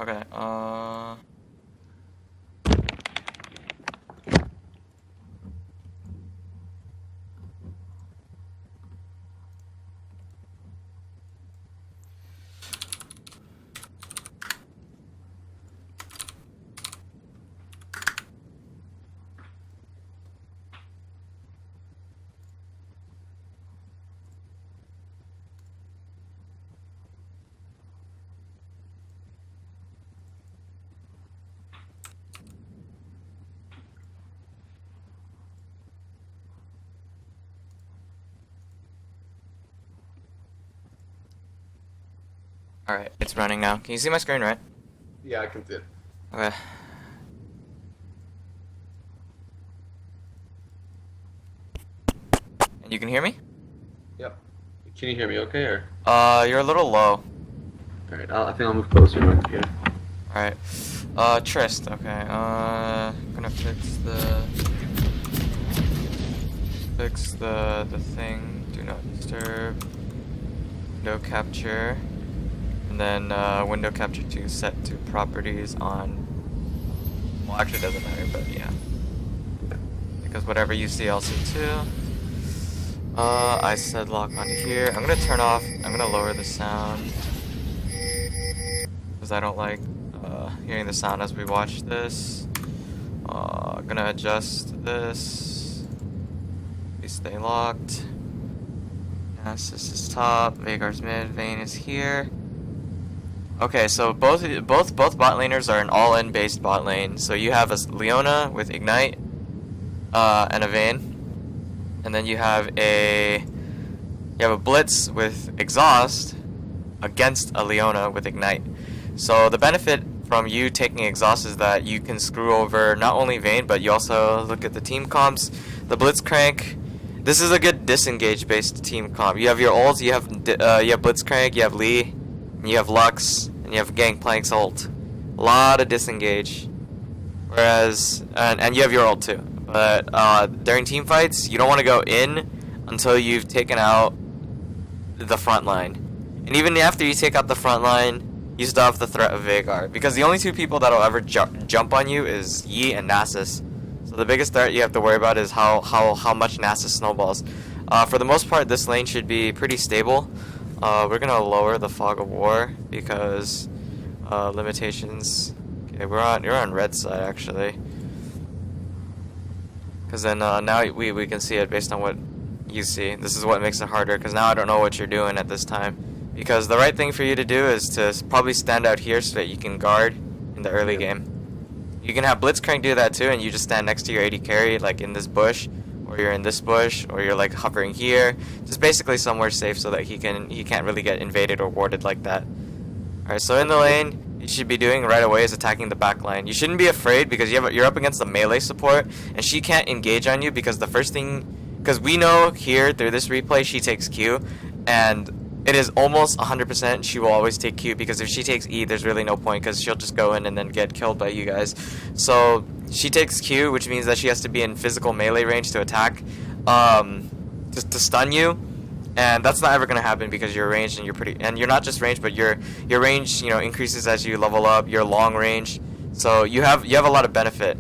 Okay, alright, it's running now. Can you see my screen, right? Yeah, I can see it. Okay. And you can hear me? Yep. Can you hear me okay, or? You're a little low. Alright, I think I'll move closer to my computer. Alright. Trist, okay. Gonna fix the thing. Do not disturb. Window capture. And then, window capture to set to properties on. Well, actually, it doesn't matter, but yeah. Because whatever you see, I'll see too. I said lock on here. I'm gonna turn off, I'm gonna lower the sound. Because I don't like hearing the sound as we watch this. Gonna adjust this. We stay locked. Nasus is top, Vagar's mid, Vayne is here. Okay, so both bot laners are an all-in based bot lane. So you have a Leona with Ignite, and a Vayne. And then you have a Blitz with Exhaust against a Leona with Ignite. So the benefit from you taking Exhaust is that you can screw over not only Vayne, but you also look at the team comps. The Blitzcrank, this is a good disengage based team comp. You have your ults, you have Blitzcrank, you have Lee, and you have Lux, and you have Gangplank's ult. A lot of disengage. Whereas, and you have your ult too. But during team fights, you don't want to go in until you've taken out the front line. And even after you take out the front line, you still have the threat of Vagar. Because the only two people that'll ever jump on you is Yi and Nasus. So the biggest threat you have to worry about is how much Nasus snowballs. For the most part, this lane should be pretty stable. We're going to lower the Fog of War because limitations. Okay, you're on red side actually. Because then now we can see it based on what you see. This is what makes it harder, because now I don't know what you're doing at this time. Because the right thing for you to do is to probably stand out here so that you can guard in the early game. You can have Blitzcrank do that too, and you just stand next to your AD carry, like in this bush, or you're in this bush, or you're like hovering here. Just basically somewhere safe so that he can't really get invaded or warded like that. Alright, so in the lane, you should be doing right away is attacking the back line. You shouldn't be afraid because you're up against the melee support, and she can't engage on you because the first thing, because we know here through this replay she takes Q, and it is almost 100% she will always take Q, because if she takes E, there's really no point because she'll just go in and then get killed by you guys. So she takes Q, which means that she has to be in physical melee range to attack, just to stun you. And that's not ever going to happen because you're ranged and you're not just ranged, but your range, increases as you level up, your long range. So you have a lot of benefit.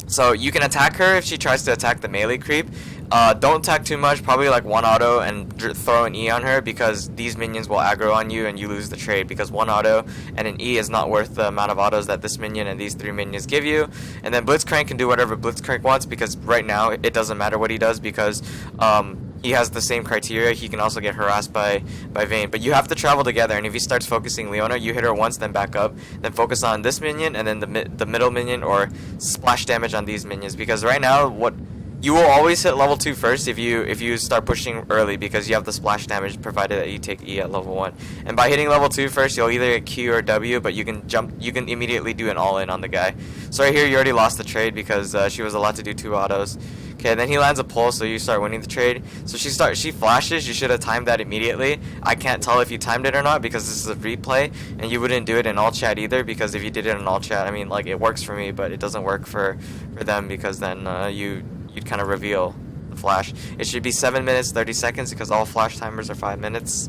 So you can attack her if she tries to attack the melee creep. Don't attack too much, probably like one auto and throw an E on her, because these minions will aggro on you and you lose the trade, because one auto and an E is not worth the amount of autos that this minion and these three minions give you. And then Blitzcrank can do whatever Blitzcrank wants, because right now it doesn't matter what he does, because he has the same criteria. He can also get harassed by Vayne. But you have to travel together, and if he starts focusing Leona, you hit her once, then back up, then focus on this minion, and then the middle minion, or splash damage on these minions. Because right now, you will always hit level 2 first if you start pushing early, because you have the splash damage provided that you take E at level 1. And by hitting level 2 first, you'll either get Q or W, but you can immediately do an all-in on the guy. So right here, you already lost the trade because she was allowed to do 2 autos. Okay, then he lands a pull, so you start winning the trade. So she flashes, you should have timed that immediately. I can't tell if you timed it or not because this is a replay, and you wouldn't do it in all chat either, because if you did it in all chat, I mean, like, it works for me, but it doesn't work for them, because then you'd kind of reveal the flash. It should be 7 minutes 30 seconds because all flash timers are 5 minutes.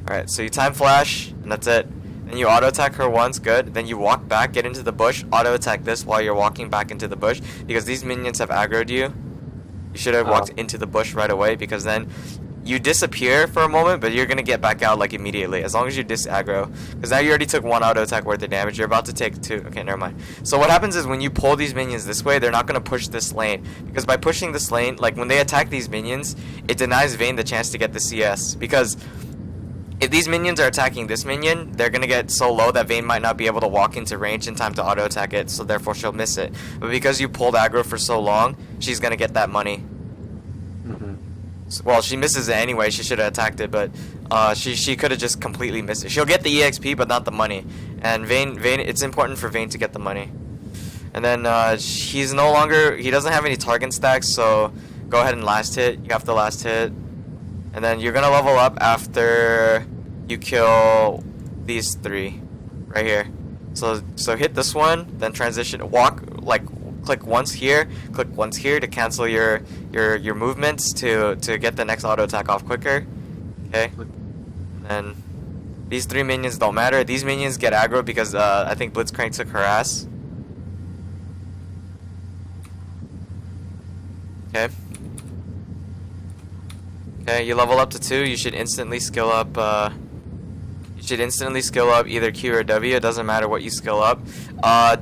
Alright, so you time flash, and that's it. Then Then you auto attack her once, good. Then you walk back, get into the bush, auto attack this while you're walking back into the bush because these minions have aggroed you. You should have walked into the bush right away because then you disappear for a moment, but you're gonna get back out like immediately as long as you dis-aggro. Because now you already took 1 auto attack worth of damage. You're about to take 2. Okay, never mind. So what happens is when you pull these minions this way, they're not gonna push this lane because by pushing this lane, like when they attack these minions, it denies Vayne the chance to get the CS because if these minions are attacking this minion, they're gonna get so low that Vayne might not be able to walk into range in time to auto attack it, so therefore she'll miss it. But because you pulled aggro for so long, she's gonna get that money. Well, she misses it anyway. She should have attacked it, but she could have just completely missed it. She'll get the EXP, but not the money. And Vayne, it's important for Vayne to get the money. And then he doesn't have any target stacks, so go ahead and last hit. You have the last hit. And then you're gonna level up after you kill these 3 right here. So hit this one, then transition, walk, like click once here, click once here to cancel your movements to get the next auto attack off quicker. Okay. And these 3 minions don't matter. These minions get aggro because I think Blitzcrank took her ass. Okay. Okay, you level up to 2. You should instantly skill up. Either Q or W. It doesn't matter what you skill up.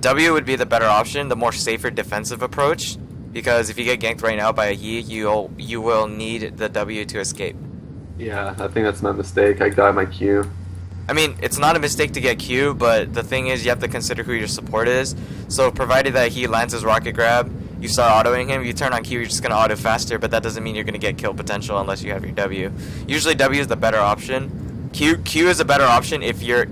W would be the better option, the more safer defensive approach, because if you get ganked right now by a Yi, you will need the W to escape. Yeah, I think that's my mistake. I got my Q. I mean, it's not a mistake to get Q, but the thing is you have to consider who your support is. So provided that he lands his rocket grab, you start autoing him, you turn on Q, you're just going to auto faster, but that doesn't mean you're going to get kill potential unless you have your W. Usually W is the better option. Q is a better option if you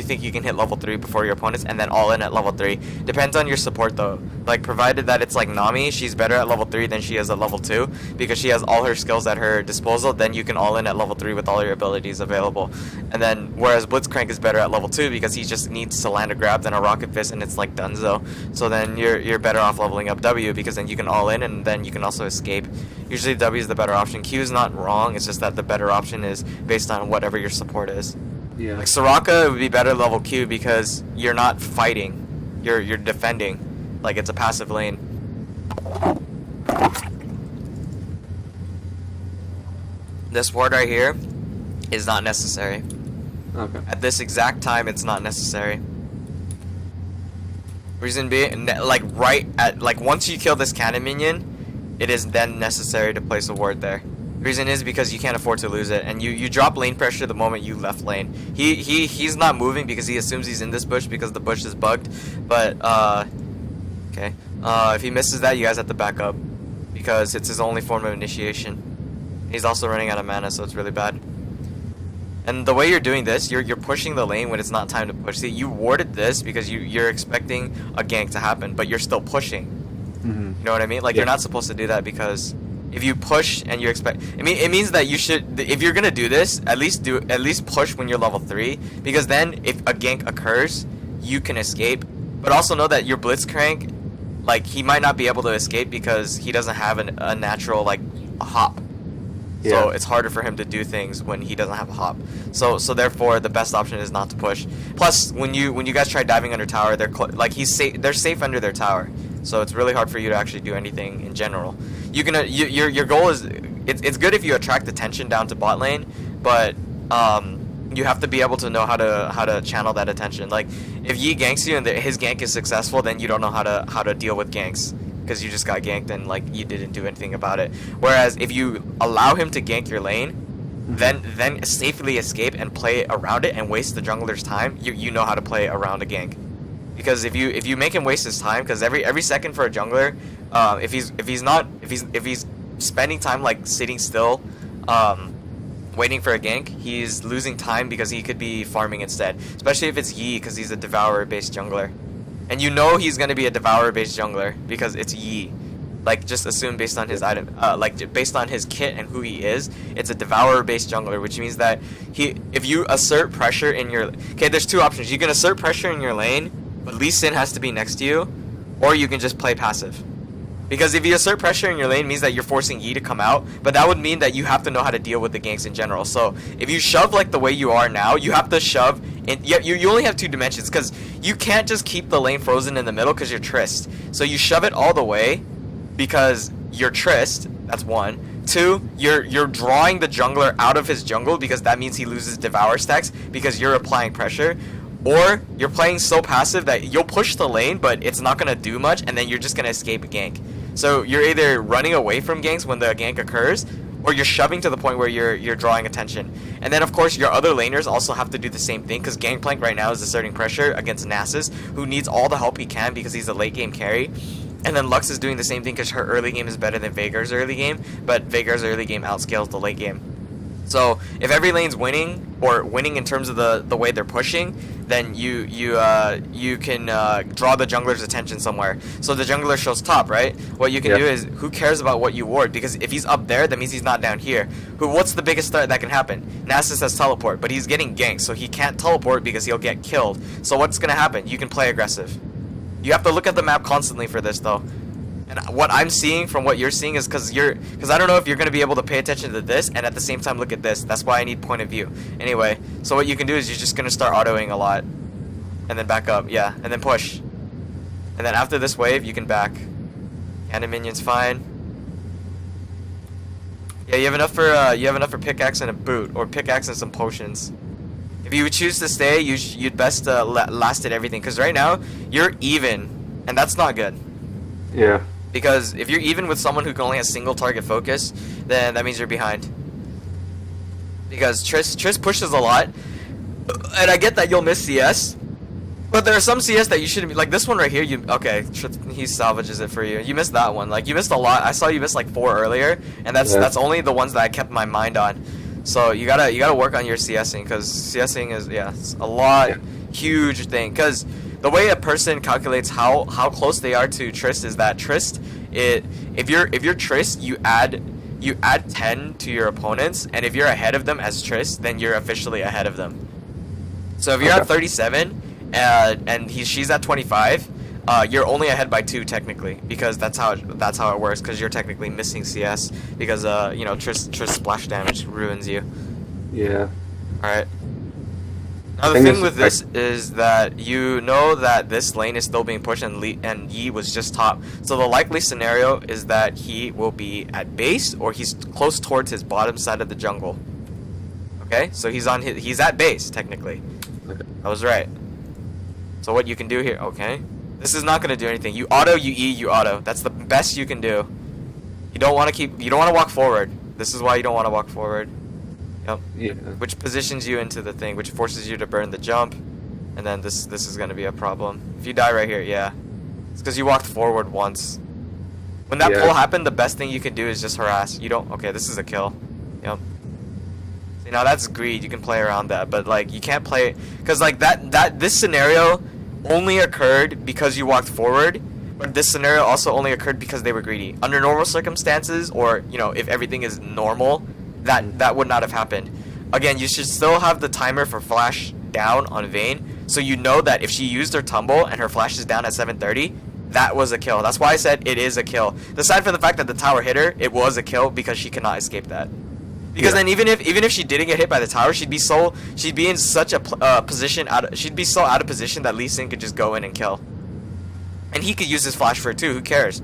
think you can hit level 3 before your opponents and then all in at level 3. Depends on your support though. Like provided that it's like Nami, she's better at level 3 than she is at level 2 because she has all her skills at her disposal, then you can all in at level 3 with all your abilities available. And then whereas Blitzcrank is better at level 2 because he just needs to land a grab then a rocket fist and it's like donezo. So then you're better off leveling up W because then you can all in and then you can also escape. Usually W is the better option. Q is not wrong, it's just that the better option is based on whatever your support is. Yeah. Like Soraka would be better level Q because you're not fighting, you're defending. Like it's a passive lane. This ward right here is not necessary. Okay. At this exact time, it's not necessary. Reason being, like once you kill this cannon minion, it is then necessary to place a ward there. Reason is because you can't afford to lose it, and you drop lane pressure the moment you left lane. He's not moving because he assumes he's in this bush because the bush is bugged. But okay, if he misses that, you guys have to back up because it's his only form of initiation. He's also running out of mana, so it's really bad. And the way you're doing this, you're pushing the lane when it's not time to push. See, you warded this because you're expecting a gank to happen, but you're still pushing. You know what I mean? Like you're not supposed to do that because if you push and you expect, it means that you should, if you're gonna do this, at least push when you're level 3 because then if a gank occurs, you can escape. But also know that your Blitzcrank, like he might not be able to escape because he doesn't have a natural like a hop. Yeah. So it's harder for him to do things when he doesn't have a hop. So therefore the best option is not to push. Plus when you guys try diving under tower, they're they're safe under their tower. So it's really hard for you to actually do anything in general. Your goal is it's good if you attract attention down to bot lane, but you have to be able to know how to channel that attention. Like if Yi ganks you and his gank is successful, then you don't know how to deal with ganks because you just got ganked and like you didn't do anything about it. Whereas if you allow him to gank your lane, then safely escape and play around it and waste the jungler's time, you know how to play around a gank. Because if you make him waste his time, because every second for a jungler, if he's spending time like sitting still, waiting for a gank, he's losing time because he could be farming instead. Especially if it's Yi, because he's a devourer based jungler, and you know he's gonna be a devourer based jungler because it's Yi. Like just assume based on his item, based on his kit and who he is, it's a devourer based jungler, which means that if you assert pressure in your, there's two options. You can assert pressure in your lane, but Lee Sin has to be next to you, or you can just play passive. Because if you assert pressure in your lane, it means that you're forcing Yi to come out, but that would mean that you have to know how to deal with the ganks in general. So if you shove like the way you are now, you have to shove And you only have 2 dimensions because you can't just keep the lane frozen in the middle because you're Trist. So you shove it all the way because you're Trist. That's 1. 2, you're drawing the jungler out of his jungle because that means he loses Devour stacks because you're applying pressure. Or you're playing so passive that you'll push the lane, but it's not going to do much, and then you're just going to escape a gank. So you're either running away from ganks when the gank occurs, or you're shoving to the point where you're drawing attention. And then, of course, your other laners also have to do the same thing, because Gangplank right now is asserting pressure against Nasus, who needs all the help he can because he's a late-game carry. And then Lux is doing the same thing because her early game is better than Veigar's early game, but Veigar's early game outscales the late game. So if every lane's winning, or winning in terms of the way they're pushing, then you can draw the jungler's attention somewhere. So the jungler shows top, right? What you can do is, who cares about what you ward? Because if he's up there, that means he's not down here. What's the biggest threat that can happen? Nasus has teleport, but he's getting ganked, so he can't teleport because he'll get killed. So what's gonna happen? You can play aggressive. You have to look at the map constantly for this, though. And what I'm seeing from what you're seeing is because I don't know if you're going to be able to pay attention to this and at the same time look at this. That's why I need point of view. Anyway, so what you can do is you're just going to start autoing a lot. And then back up, yeah. And then push. And then after this wave, you can back. Cannon minion's fine. Yeah, you have enough for pickaxe and a boot, or pickaxe and some potions. If you would choose to stay, you'd best last at everything, because right now you're even, and that's not good. Yeah. Because if you're even with someone who can only have single target focus, then that means you're behind. Because Triss pushes a lot, and I get that you'll miss CS, but there are some CS that you shouldn't be, like this one right here. He salvages it for you. You missed that one. Like, you missed a lot. I saw you miss like 4 earlier, and that's only the ones that I kept my mind on. So you gotta work on your CSing, because CSing is it's a lot huge thing. Because the way a person calculates how close they are to Trist is that Trist, if you're Trist, you add 10 to your opponents, and if you're ahead of them as Trist, then you're officially ahead of them. So if you're at 37 and she's at 25, you're only ahead by 2 technically, because that's how it works, because you're technically missing CS because Trist splash damage ruins you. Yeah. All right. Now the thing with this is that you know that this lane is still being pushed, and Yi was just top. So the likely scenario is that he will be at base, or he's close towards his bottom side of the jungle. Okay, so he's at base technically. Okay. I was right. So what you can do here? Okay, this is not going to do anything. You auto, you E, you auto. That's the best you can do. You don't want to walk forward. This is why you don't want to walk forward. Yep. Yeah. Which positions you into the thing, which forces you to burn the jump, and then this is going to be a problem. If you die right here, it's because you walked forward once. When that pull happened, the best thing you can do is just harass. You don't. Okay, this is a kill. Yep. See, now that's greed. You can play around that, but like you can't play, because like this scenario only occurred because you walked forward. But this scenario also only occurred because they were greedy. Under normal circumstances, or if everything is normal, that would not have happened. Again, you should still have the timer for flash down on Vayne, so you know that if she used her tumble and her flash is down at 730, that was a kill. That's why I said it is a kill. Aside from the fact that the tower hit her, it was a kill because she cannot escape that. Because then even if she didn't get hit by the tower, she'd be in such a position she'd be so out of position that Lee Sin could just go in and kill. And he could use his flash for it too. Who cares?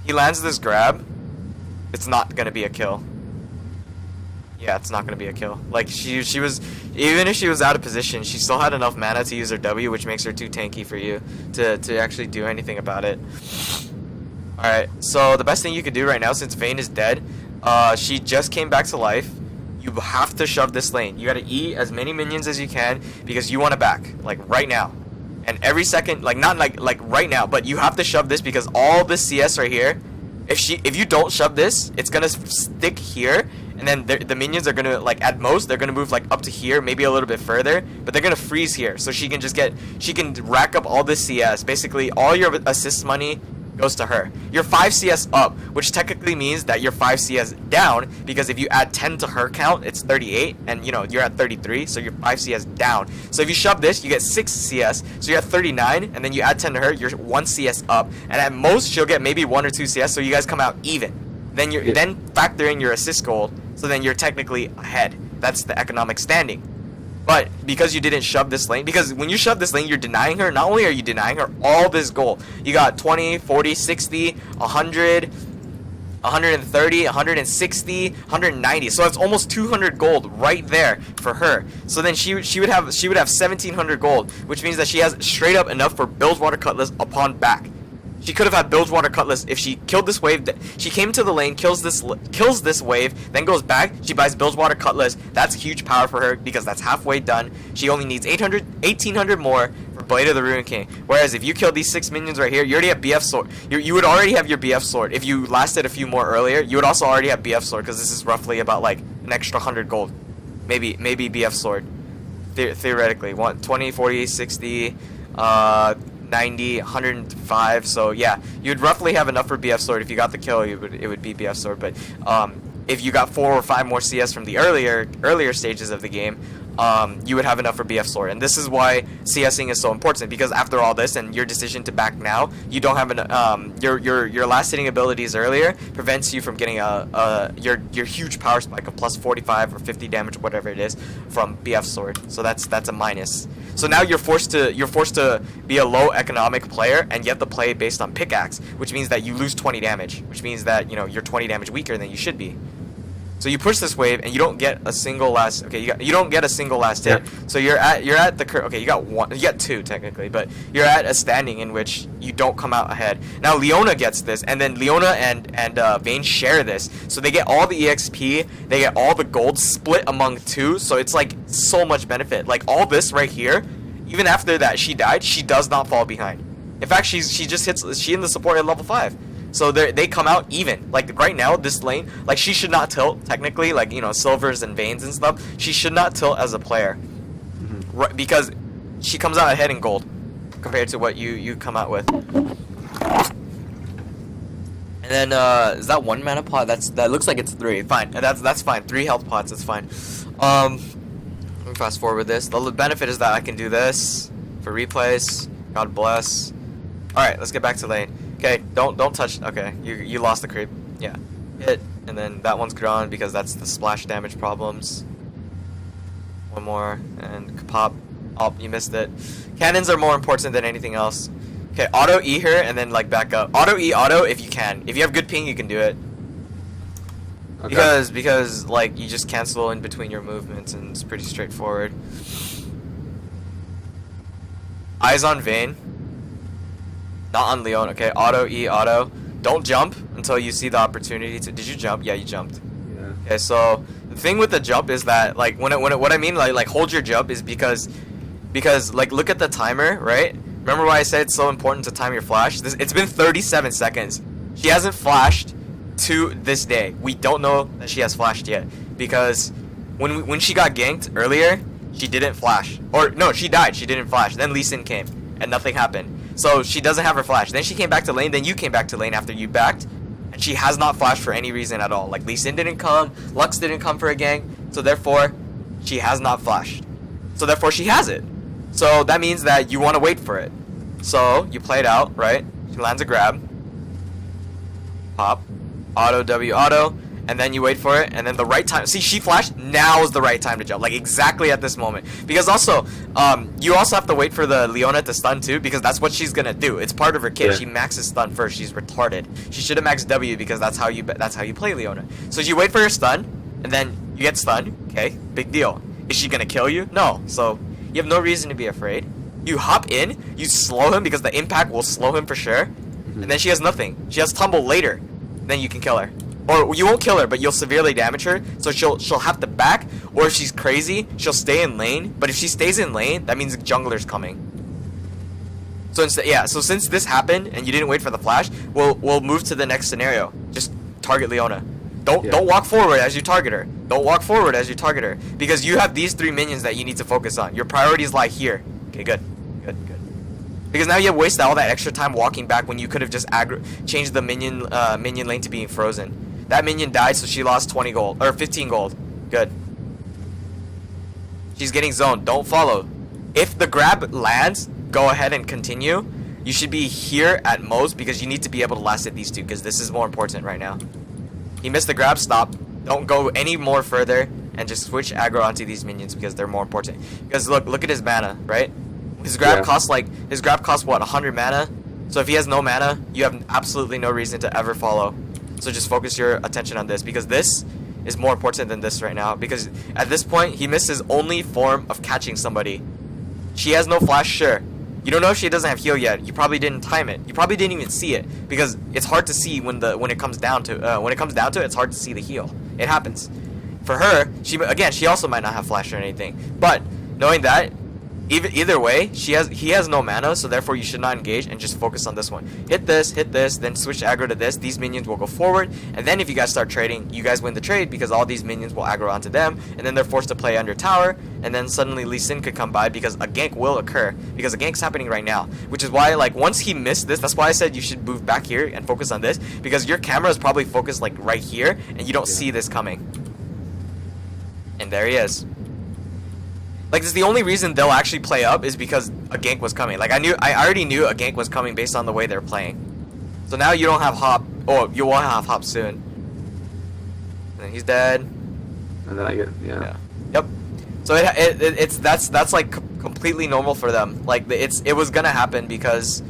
He lands this grab. It's not gonna be a kill. Yeah, it's not gonna be a kill. Like she was, even if she was out of position, she still had enough mana to use her W, which makes her too tanky for you to actually do anything about it. All right, so the best thing you could do right now, since Vayne is dead, she just came back to life. You have to shove this lane. You gotta E as many minions as you can because you want to back, like right now. And every second, like not like right now, but you have to shove this because all this CS right here, if you don't shove this, it's gonna stick here, and then the minions are gonna, like, at most they're gonna move like up to here, maybe a little bit further, but they're gonna freeze here, so she can rack up all this CS. Basically, all your assist money goes to her. You're 5 CS up, which technically means that you're 5 CS down, because if you add 10 to her count, it's 38, and you're at 33, so you're 5 CS down. So if you shove this, you get 6 CS, so you're at 39, and then you add 10 to her, you're 1 CS up, and at most she'll get maybe 1 or 2 CS, so you guys come out even. Then factor in your assist goal, so then you're technically ahead. That's the economic standing. But because you didn't shove this lane, because when you shove this lane, you're denying her. Not only are you denying her all this gold, you got 20, 40, 60, 100, 130, 160, 190. So that's almost 200 gold right there for her. So then she would have 1700 gold, which means that she has straight up enough for Bilgewater Cutlass upon back. She could have had Bilgewater Cutlass if she killed this wave. She came to the lane, kills this wave, then goes back. She buys Bilgewater Cutlass. That's huge power for her because that's halfway done. She only needs 1800 more for Blade of the Ruined King. Whereas if you kill these 6 minions right here, you already have BF Sword. You would already have your BF Sword. If you lasted a few more earlier, you would also already have BF Sword because this is roughly about like an extra 100 gold. Maybe BF Sword. Theoretically. 20, 40, 60, 90, 105. So yeah, you'd roughly have enough for BF Sword. If you got the kill, it would be BF Sword. But if you got 4 or 5 more CS from the earlier stages of the game, you would have enough for BF Sword. And this is why CSing is so important, because after all this and your decision to back now, you don't have an your last hitting abilities earlier prevents you from getting your huge power spike of plus 45 or 50 damage, whatever it is, from BF Sword. So that's a minus. So now you're forced to be a low economic player and you have to play based on pickaxe, which means that you lose 20 damage, which means that you're 20 damage weaker than you should be. So you push this wave and you don't get a single last. Okay, you don't get a single last hit. Yeah. So you're at the okay. You got 2 technically, but you're at a standing in which you don't come out ahead. Now Leona gets this, and then Leona and Vayne share this, so they get all the EXP, they get all the gold split among 2. So it's like so much benefit. Like all this right here, even after that she died, she does not fall behind. In fact, she just hits. She in the support at level 5. So they come out even. Like right now, this lane, like she should not tilt technically. Like silvers and veins and stuff. She should not tilt as a player, right, because she comes out ahead in gold compared to what you come out with. And then is that 1 mana pot? That looks like it's 3. Fine, that's fine. 3 health pots. That's fine. Let me fast forward this. The benefit is that I can do this for replays. God bless. All right, let's get back to lane. Okay, don't touch. Okay, you lost the creep. Yeah, hit, and then that one's gone because that's the splash damage problems. One more and pop. Oh, you missed it. Cannons are more important than anything else. Okay, auto E her and then like back up. Auto E auto if you can. If you have good ping, you can do it. Okay. Because like you just cancel in between your movements and it's pretty straightforward. Eyes on Vayne. Not on Leon, okay? Auto, E, auto. Don't jump until you see the opportunity to... Did you jump? Yeah, you jumped. Yeah. Okay, so the thing with the jump is that, like, what I mean, like hold your jump is because, like, look at the timer, right? Remember why I said it's so important to time your flash? It's been 37 seconds. She hasn't flashed to this day. We don't know that she has flashed yet because when she got ganked earlier, she didn't flash. Or, no, she died. She didn't flash. Then Lee Sin came and nothing happened. So she doesn't have her flash. Then she came back to lane. Then you came back to lane after you backed. And she has not flashed for any reason at all. Like Lee Sin didn't come. Lux didn't come for a gank. So therefore, she has not flashed. So therefore, she has it. So that means that you want to wait for it. So you play it out, right? She lands a grab. Pop. Auto, W, auto. And then you wait for it, and then the right time. See, she flashed. Now is the right time to jump, like exactly at this moment. Because also, you also have to wait for the Leona to stun too, because that's what she's gonna do. It's part of her kit. Yeah. She maxes stun first. She's retarded. She should have maxed W because that's how you play Leona. So you wait for her stun, and then you get stunned. Okay, big deal. Is she gonna kill you? No. So you have no reason to be afraid. You hop in, you slow him because the impact will slow him for sure, and then she has nothing. She has tumble later. Then you can kill her. Or you won't kill her, but you'll severely damage her. So she'll have to back, or if she's crazy, she'll stay in lane. But if she stays in lane, that means the jungler's coming. So instead, yeah. So since this happened and you didn't wait for the flash, we'll move to the next scenario. Just target Leona. Don't walk forward as you target her. Don't walk forward as you target her because you have these 3 minions that you need to focus on. Your priorities lie here. Okay, good. Because now you have wasted all that extra time walking back when you could have just changed the minion lane to being frozen. That minion died, so she lost 20 gold. Or 15 gold. Good. She's getting zoned. Don't follow. If the grab lands, go ahead and continue. You should be here at most because you need to be able to last hit these 2 because this is more important right now. He missed the grab. Stop. Don't go any more further. and just switch aggro onto these minions because they're more important. Because look at his mana, right? His grab costs what, 100 mana? So if he has no mana, you have absolutely no reason to ever follow. So just focus your attention on this, because this is more important than this right now. Because at this point, he missed his only form of catching somebody. She has no flash, sure. You don't know if she doesn't have heal yet. You probably didn't time it. You probably didn't even see it, because it's hard to see when it comes down to it. It's hard to see the heal. It happens. For her, she also might not have flash or anything. But knowing that, either way, he has no mana, so therefore you should not engage and just focus on this one. Hit this, then switch aggro to this. These minions will go forward, and then if you guys start trading, you guys win the trade because all these minions will aggro onto them, and then they're forced to play under tower, and then suddenly Lee Sin could come by because a gank will occur, because a gank's happening right now. Which is why, like, once he missed this, that's why I said you should move back here and focus on this, because your camera is probably focused like right here, and you don't see this coming. And there he is. Like, this is the only reason they'll actually play up is because a gank was coming. Like, I already knew a gank was coming based on the way they're playing. So now you don't have hop. Oh, you will have hop soon. And then he's dead. And then I get Yep. So that's like completely normal for them. Like, it was gonna happen because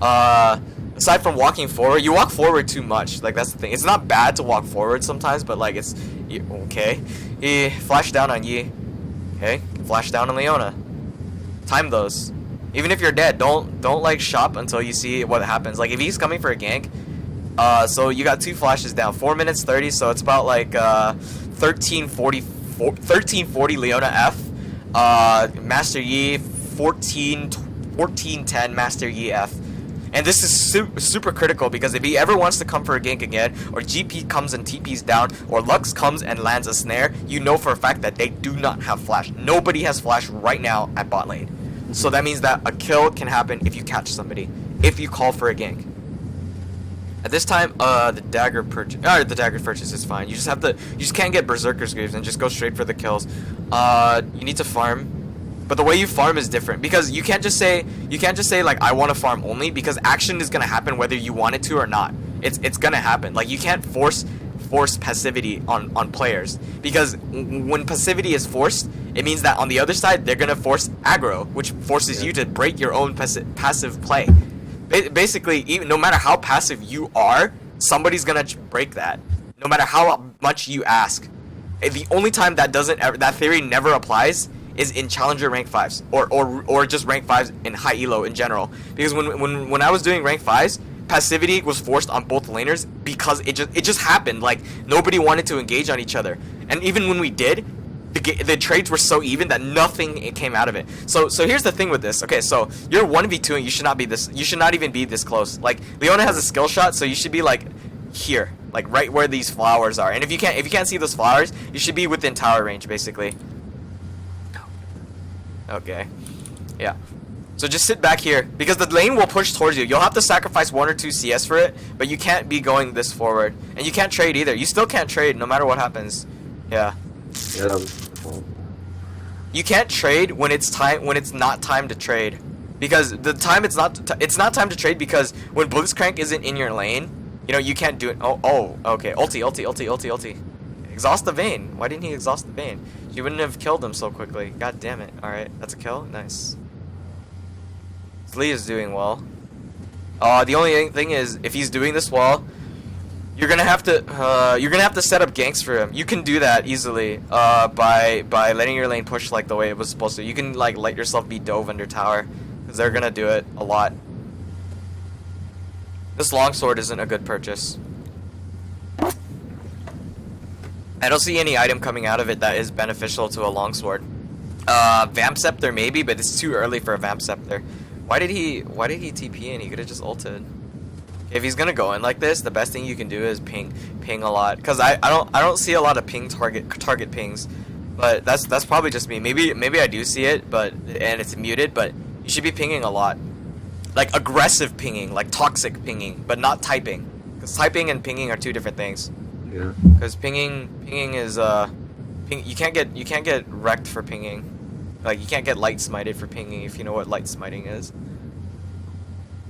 aside from walking forward, you walk forward too much. Like, that's the thing. It's not bad to walk forward sometimes, but like okay. He flashed down on Yi. Okay, flash down on Leona. Time those. Even if you're dead, don't like shop until you see what happens. Like, if he's coming for a gank, so you got 2 flashes down, 4 minutes 30, so it's about like 1340 Leona F, Master Yi 1410 Master Yi F. And this is super critical, because if he ever wants to come for a gank again, or GP comes and TP's down, or Lux comes and lands a snare, you know for a fact that they do not have flash. Nobody has flash right now at bot lane. So that means that a kill can happen if you catch somebody, if you call for a gank. At this time, the dagger purchase is fine. You just can't get Berserker's Greaves and just go straight for the kills. You need to farm. But the way you farm is different, because you can't just say like, I want to farm only, because action is gonna happen whether you want it to or not. It's gonna happen. Like, you can't force passivity on players, because when passivity is forced, it means that on the other side they're gonna force aggro, which forces you to break your own passive play. Basically, even no matter how passive you are, somebody's gonna break that, no matter how much you ask. The only time that theory never applies is in challenger rank 5s, or just rank 5s in high elo in general. Because when I was doing rank 5s, passivity was forced on both laners because it just happened. Like, nobody wanted to engage on each other, and even when we did, the trades were so even that nothing came out of it. So here's the thing with this. Okay, so you're 1v2 and you should not even be this close. Like, Leona has a skill shot, so you should be like here, like right where these flowers are. And if you can't see those flowers, you should be within tower range, basically. Okay, yeah. So just sit back here, because the lane will push towards you. You'll have to sacrifice 1 or 2 CS for it, but you can't be going this forward. And you can't trade either. You still can't trade no matter what happens. Yeah. Yeah, that was... You can't trade when it's not time to trade. Because the time it's not time to trade, because when Blitzcrank isn't in your lane, you know, you can't do it. Oh, okay. Ulti. Exhaust the Vayne. Why didn't he exhaust the Vayne? You wouldn't have killed him so quickly. God damn it. Alright, that's a kill. Nice. Lee is doing well. The only thing is, if he's doing this well, you're gonna have to set up ganks for him. You can do that easily by letting your lane push like the way it was supposed to. You can like let yourself be dove under tower, because they're gonna do it a lot. This longsword isn't a good purchase. I don't see any item coming out of it that is beneficial to a longsword. Vamp Scepter maybe, but it's too early for a Vamp Scepter. Why did he TP in? He could have just ulted. If he's gonna go in like this, the best thing you can do is ping a lot. Cause I don't see a lot of ping target pings, but that's probably just me. Maybe I do see it, and it's muted. But you should be pinging a lot, like aggressive pinging, like toxic pinging, but not typing. Cause typing and pinging are 2 different things. Yeah. Because pinging is you can't get wrecked for pinging. Like, you can't get light smited for pinging, if you know what light smiting is.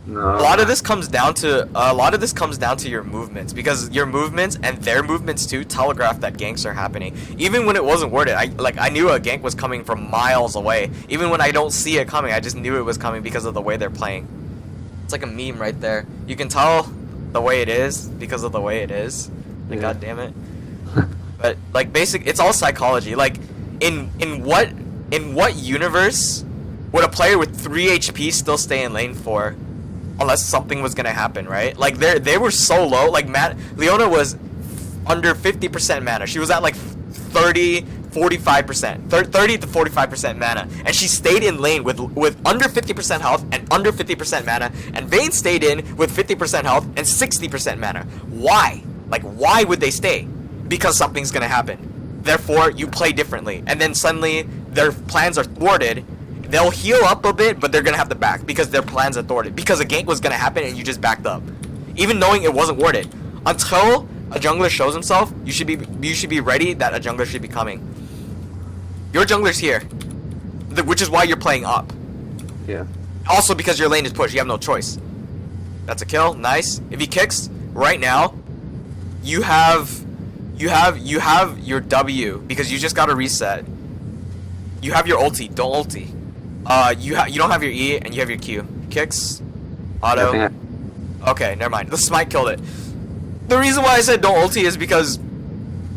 No. A lot of this comes down to your movements, because your movements and their movements too telegraph that ganks are happening. Even when it wasn't worded, I knew a gank was coming from miles away. Even when I don't see it coming, I just knew it was coming because of the way they're playing. It's like a meme right there. You can tell the way it is because of the way it is. Like, Yeah. God damn it. But like it's all psychology. Like in what universe would a player with 3 HP still stay in lane for? Unless something was gonna happen, right? Like they were so low. Like Leona was under 50% mana. She was at like 45%, 30 to 45% mana, and she stayed in lane with under 50% health and under 50% mana. And Vayne stayed in with 50% health and 60% mana. Why? Like, why would they stay? Because something's gonna happen. Therefore, you play differently, and then suddenly their plans are thwarted. They'll heal up a bit, but they're gonna have to back because their plans are thwarted. Because a gank was gonna happen and you just backed up, even knowing it wasn't warded. Until a jungler shows himself, you should be ready that a jungler should be coming. Your jungler's here, which is why you're playing up. Yeah. Also because your lane is pushed, you have no choice. That's a kill, nice. If he kicks right now, you have your W because you just got to reset. You have your ulti, don't ulti. You don't have your E and you have your Q. Kicks, auto. Okay, never mind. The smite killed it. The reason why I said don't ulti is because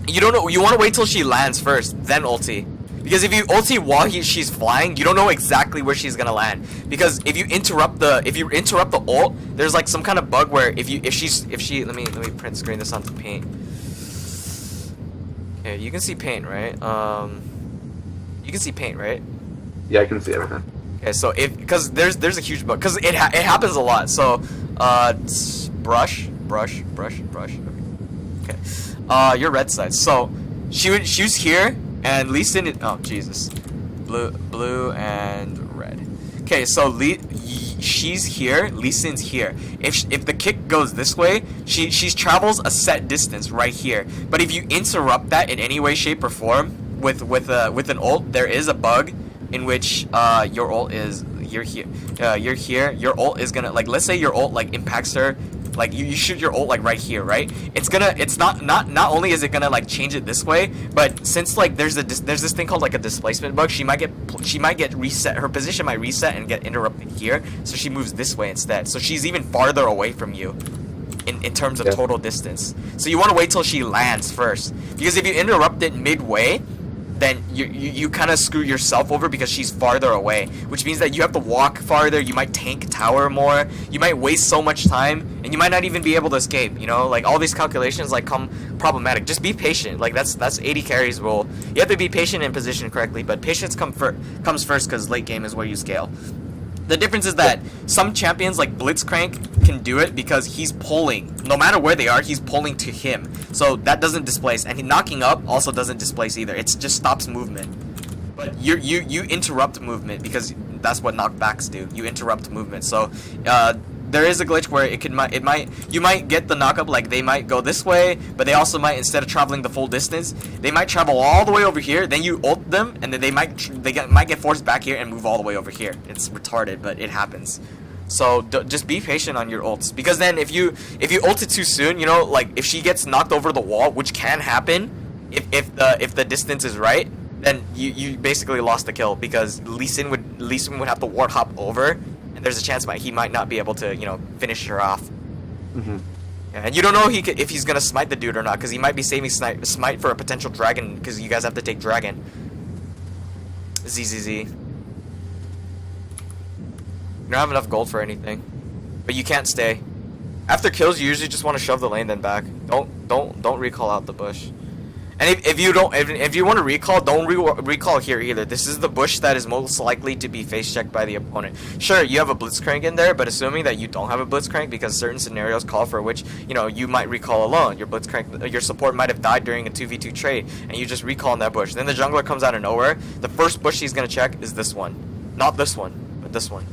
you don't know. You want to wait till she lands first, then ulti. Because if you ulti while she's flying, you don't know exactly where she's gonna land. Because if you interrupt the ult, there's like some kind of bug where if she let me print screen this onto paint. Okay, you can see paint, right? You can see paint, right? Yeah, I can see everything. Okay, so because there's a huge bug, because it happens a lot. So brush. Okay, your red side. So she was here, and Lee Sin. Oh Jesus, blue and red. Okay, so she's here. Lee Sin's here. If the kick goes this way, she travels a set distance right here. But if you interrupt that in any way, shape, or form with an ult, there is a bug in which your ult is you're here. Your ult is gonna, like, let's say your ult like impacts her. Like you shoot your ult like right here, right? It's not only is it gonna like change it this way, but since like there's this thing called like a displacement bug, she might get reset. Her position might reset and get interrupted here, so she moves this way instead. So she's even farther away from you in terms of total distance. So you want to wait till she lands first, because if you interrupt it midway, then you kind of screw yourself over because she's farther away, which means that you have to walk farther. You might tank tower more. You might waste so much time, and you might not even be able to escape. You know, like all these calculations like come problematic. Just be patient. Like that's AD carry's rule. You have to be patient and position correctly, but patience comes first because late game is where you scale. The difference is that some champions like Blitzcrank can do it because he's pulling. No matter where they are, he's pulling to him. So that doesn't displace. And knocking up also doesn't displace either. It just stops movement. But you interrupt movement because that's what knockbacks do. You interrupt movement. So there is a glitch where you might get the knockup, like they might go this way, but they also might, instead of traveling the full distance, they might travel all the way over here, then you ult them, and then they might get forced back here and move all the way over here. It's retarded, but it happens. So just be patient on your ults, because then if you ult it too soon, you know, like if she gets knocked over the wall, which can happen if the distance is right, then you basically lost the kill, because Lee Sin would have to ward hop over. And there's a chance he might not be able to, you know, finish her off. Mm-hmm. Yeah, and you don't know if he's gonna smite the dude or not, because he might be saving smite for a potential dragon, because you guys have to take dragon. ZZZ. You don't have enough gold for anything, but you can't stay. After kills, you usually just want to shove the lane then back. Don't recall out the bush. And if you want to recall, don't recall here either. This is the bush that is most likely to be face checked by the opponent. Sure, you have a Blitzcrank in there, but assuming that you don't have a Blitzcrank, because certain scenarios call for which, you know, you might recall alone. Your Blitzcrank, your support might have died during a 2v2 trade, and you just recall in that bush. Then the jungler comes out of nowhere. The first bush he's gonna check is this one, not this one, but this one.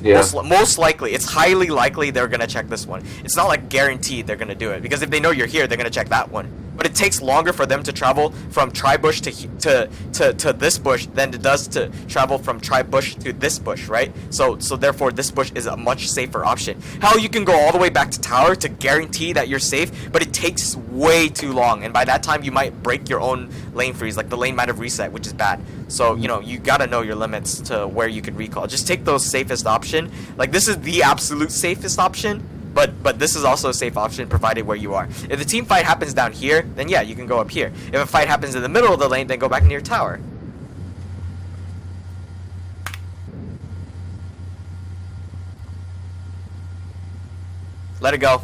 Yeah. Most likely, it's highly likely they're gonna check this one. It's not like guaranteed they're gonna do it, because if they know you're here, they're gonna check that one. but it takes longer for them to travel from tri-bush to this bush than it does to travel from tri-bush to this bush, right? So therefore this bush is a much safer option. Hell, you can go all the way back to tower to guarantee that you're safe, but it takes way too long, and by that time you might break your own lane freeze, like the lane might have reset, which is bad. So you know, you gotta know your limits to where you could recall. Just take those safest option. Like this is the absolute safest option, but this is also a safe option provided where you are. If the team fight happens down here, then yeah, you can go up here. If a fight happens in the middle of the lane, then go back near tower. Let it go.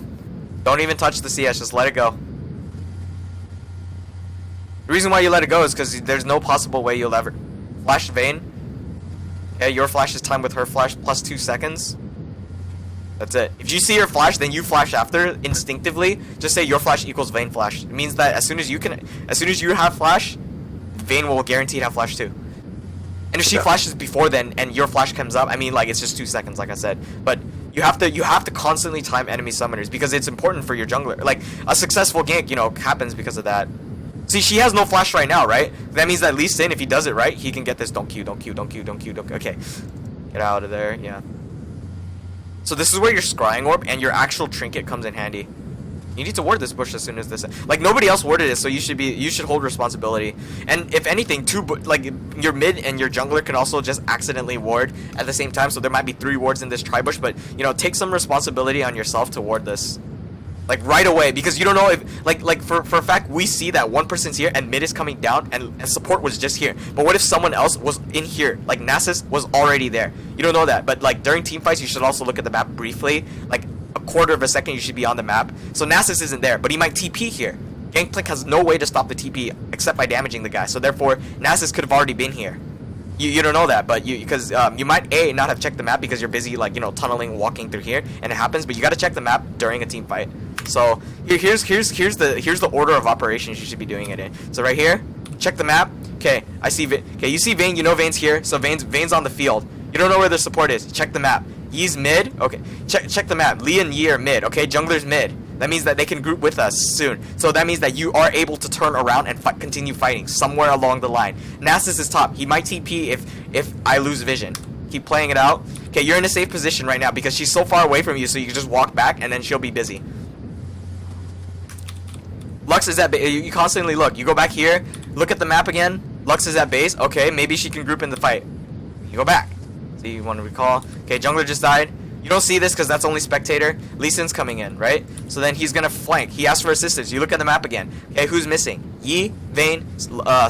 Don't even touch the CS, just let it go. The reason why you let it go is because there's no possible way you'll ever flash Vayne. Okay, your flash is timed with her flash plus 2 seconds. That's it. If you see her flash, then you flash after instinctively. Just say your flash equals Vayne flash. It means that as soon as you have flash, Vayne will guaranteed have flash too. And if she flashes before then and your flash comes up, I mean, like, it's just 2 seconds, like I said. But you have to constantly time enemy summoners because it's important for your jungler. Like, a successful gank, you know, happens because of that. See, she has no flash right now, right? That means that Lee Sin, if he does it right, he can get this don't Q. Okay. Get out of there, yeah. So this is where your scrying orb and your actual trinket comes in handy. You need to ward this bush as soon as this, like, nobody else warded it, so you should hold responsibility. And if anything, like, your mid and your jungler can also just accidentally ward at the same time, so there might be 3 wards in this tri-bush, but, you know, take some responsibility on yourself to ward this. Like, right away, because you don't know if, like for a fact, we see that one person's here and mid is coming down and support was just here. But what if someone else was in here? Like, Nasus was already there. You don't know that, but, like, during team fights, you should also look at the map briefly. Like, a quarter of a second, you should be on the map. So Nasus isn't there, but he might TP here. Gangplank has no way to stop the TP except by damaging the guy. So therefore, Nasus could have already been here. You don't know that, but because you might not have checked the map because you're busy, like, you know, tunneling, walking through here, and it happens. But you got to check the map during a team fight. So here's the order of operations you should be doing it in. So right here, check the map. Okay, I see. Okay, you see Vayne. You know Vayne's here. So Vayne's on the field. You don't know where the support is. Check the map. Yee's mid. Okay, check the map. Lee and Yee are mid. Okay, jungler's mid. That means that they can group with us soon. So that means that you are able to turn around and continue fighting somewhere along the line. Nasus is top. He might TP if I lose vision. Keep playing it out. Okay, you're in a safe position right now because she's so far away from you, so you can just walk back and then she'll be busy. Lux is at base. You constantly look. You go back here. Look at the map again. Lux is at base. Okay, maybe she can group in the fight. You go back. So you want to recall. Okay, jungler just died. You don't see this because that's only spectator. Lee Sin's coming in, right? So then he's going to flank. He asks for assistance. You look at the map again. Okay, who's missing? Yi, Vayne,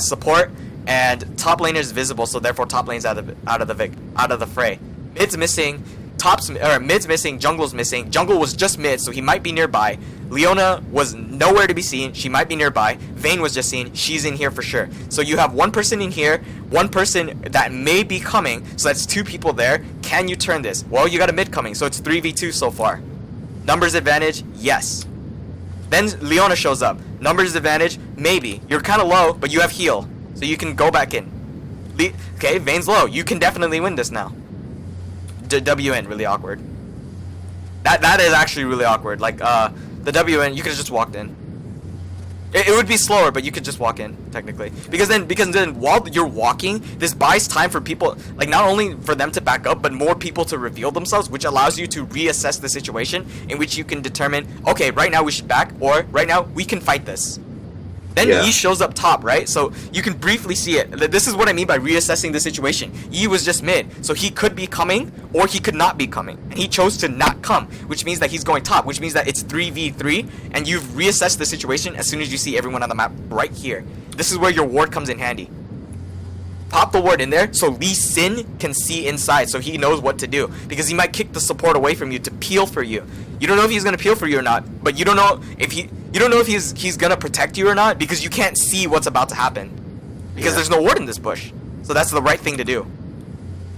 support, and top lane is visible, so therefore top lane's out of the fray. Mid's missing. Mid's missing, jungle's missing. Jungle was just mid, so he might be nearby. Leona was nowhere to be seen. She might be nearby. Vayne was just seen. She's in here for sure. So you have one person in here, one person that may be coming. So that's 2 people there. Can you turn this? Well, you got a mid coming, so it's 3v2 so far. Numbers advantage? Yes. Then Leona shows up. Numbers advantage? Maybe. You're kind of low, but you have heal, so you can go back in. Okay, Vayne's low. You can definitely win this now. WN, really awkward. That is actually really awkward. Like, the WN, you could have just walked in. It would be slower, but you could just walk in, technically. Because then while you're walking, this buys time for people, like, not only for them to back up, but more people to reveal themselves, which allows you to reassess the situation, in which you can determine, okay, right now we should back, or right now we can fight this. Then Yi shows up top, right? So you can briefly see it. This is what I mean by reassessing the situation. Yi was just mid, so he could be coming or he could not be coming. And he chose to not come, which means that he's going top, which means that it's 3v3, and you've reassessed the situation as soon as you see everyone on the map right here. This is where your ward comes in handy. Pop the ward in there so Lee Sin can see inside, so he knows what to do. Because he might kick the support away from you to peel for you. You don't know if he's gonna peel for you or not, but you don't know if he's gonna protect you or not because you can't see what's about to happen. Because there's no ward in this bush. So that's the right thing to do.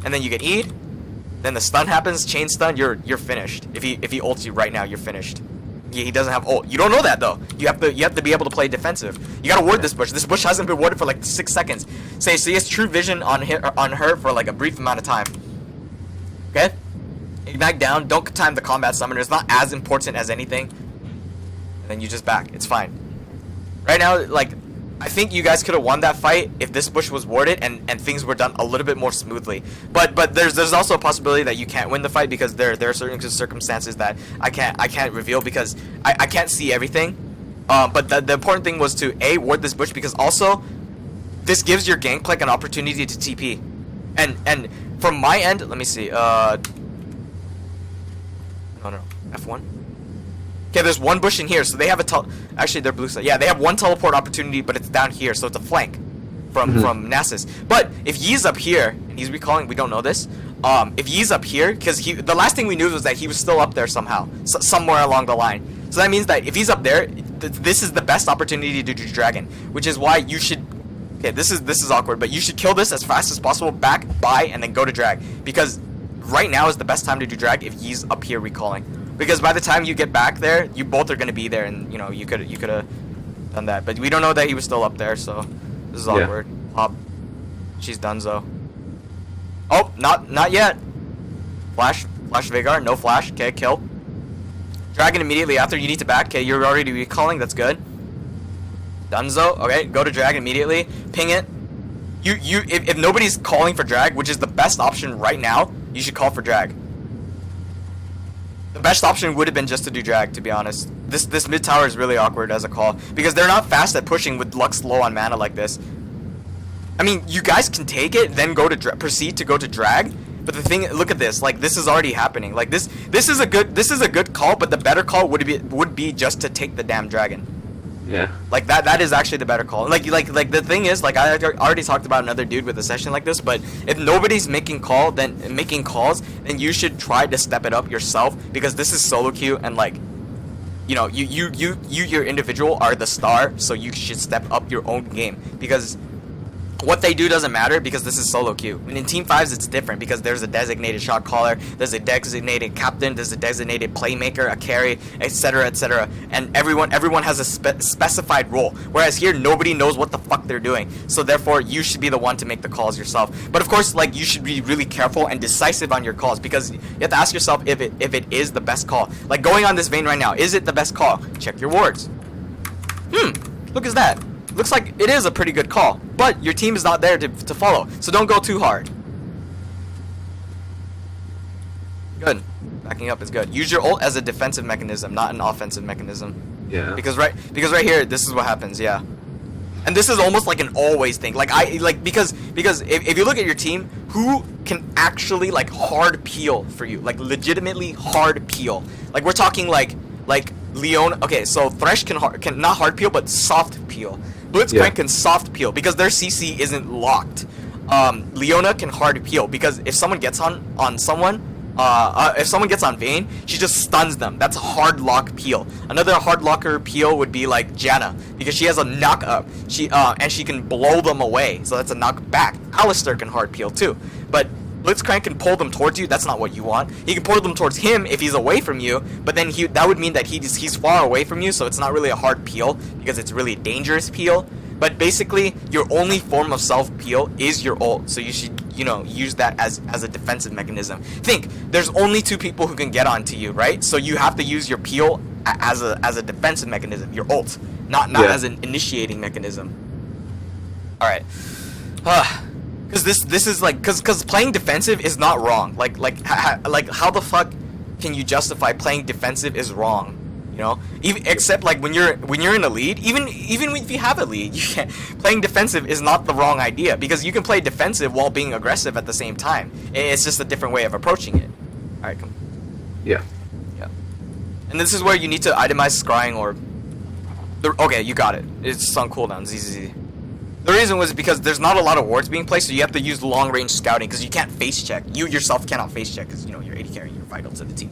And then you get E'd, then the stun happens, chain stun, you're finished. If he ults you right now, you're finished. He doesn't have ult. You don't know that though. You have to be able to play defensive. You gotta ward this bush. This bush hasn't been warded for like 6 seconds. So he has true vision on her for like a brief amount of time. Okay? Ignite down. Don't time the combat summoner. It's not as important as anything. And then you just back. It's fine. Right now, like, I think you guys could have won that fight if this bush was warded and things were done a little bit more smoothly. But there's also a possibility that you can't win the fight because there are certain circumstances that I can't reveal because I can't see everything. But the important thing was to ward this bush because also this gives your gangplank an opportunity to TP. And from my end, let me see. No, F1. Okay, there's one bush in here, so they have a actually they're blue side. Yeah, they have one teleport opportunity, but it's down here, so it's a flank from Nasus. But if Yi's up here and he's recalling, we don't know this. If Yi's up here, because the last thing we knew was that he was still up there somehow, somewhere along the line. So that means that if he's up there, this is the best opportunity to do dragon, which is why you should. Okay, this is awkward, but you should kill this as fast as possible, back, buy, and then go to drag, because right now is the best time to do drag if Yi's up here recalling. Because by the time you get back there, you both are gonna be there, and you know you could have done that. But we don't know that he was still up there, so this is awkward. Pop, she's donezo. Oh, not yet. Flash Vagar, no flash. Okay, kill. Dragon immediately after. You need to back. Okay, you're already recalling. That's good. Donezo. Okay, go to drag immediately. Ping it. If nobody's calling for drag, which is the best option right now, you should call for drag. The best option would have been just to do drag, to be honest. This mid tower is really awkward as a call because they're not fast at pushing with Lux low on mana like this. I mean, you guys can take it, then go to proceed to go to drag. But the thing, look at this. Like, this is already happening. Like this is a good call. But the better call would be just to take the damn dragon. Yeah. Like that is actually the better call. Like the thing is, like I already talked about another dude with a session like this, but if nobody's making calls, then you should try to step it up yourself because this is solo queue and like, you know, your individual are the star, so you should step up your own game because what they do doesn't matter because this is solo queue. And in Team 5s, it's different because there's a designated shot caller, there's a designated captain, there's a designated playmaker, a carry, etc., etc. And everyone has a specified role. Whereas here, nobody knows what the fuck they're doing. So therefore, you should be the one to make the calls yourself. But of course, like, you should be really careful and decisive on your calls because you have to ask yourself if it is the best call. Like, going on this vein right now, is it the best call? Check your wards. Look at that. Looks like it is a pretty good call, but your team is not there to follow, so don't go too hard. Good. Backing up is good. Use your ult as a defensive mechanism, not an offensive mechanism. Yeah. Because right here, this is what happens, yeah. And this is almost like an always thing. Because if you look at your team, who can actually like hard peel for you? Like legitimately hard peel. Like we're talking like Leona. Okay, so Thresh can not hard peel but soft peel. Blitzcrank can soft peel because their CC isn't locked. Leona can hard peel because if someone gets on someone, if someone gets on Vayne, she just stuns them. That's a hard lock peel. Another hard locker peel would be like Janna because she has a knock up. And she can blow them away. So that's a knock back. Alistar can hard peel too, but Blitzcrank can pull them towards you. That's not what you want. He can pull them towards him if he's away from you, but then that would mean that he's far away from you, so it's not really a hard peel because it's really a dangerous peel. But basically, your only form of self-peel is your ult, so you should, you know, use that as a defensive mechanism. Think, there's only 2 people who can get onto you, right? So you have to use your peel as a defensive mechanism, your ult, not as an initiating mechanism. All right. Because this is like, because playing defensive is not wrong. Like how the fuck can you justify playing defensive is wrong? You know, except like when you're in a lead, even if you have a lead, playing defensive is not the wrong idea because you can play defensive while being aggressive at the same time. It's just a different way of approaching it. All right, come. Yeah. Yeah. And this is where you need to itemize scrying or. Okay, you got it. It's on cooldown. ZZZ. The reason was because there's not a lot of wards being placed, so you have to use long range scouting because you can't face check. You yourself cannot face check because you know you're AD carry, you're vital to the team.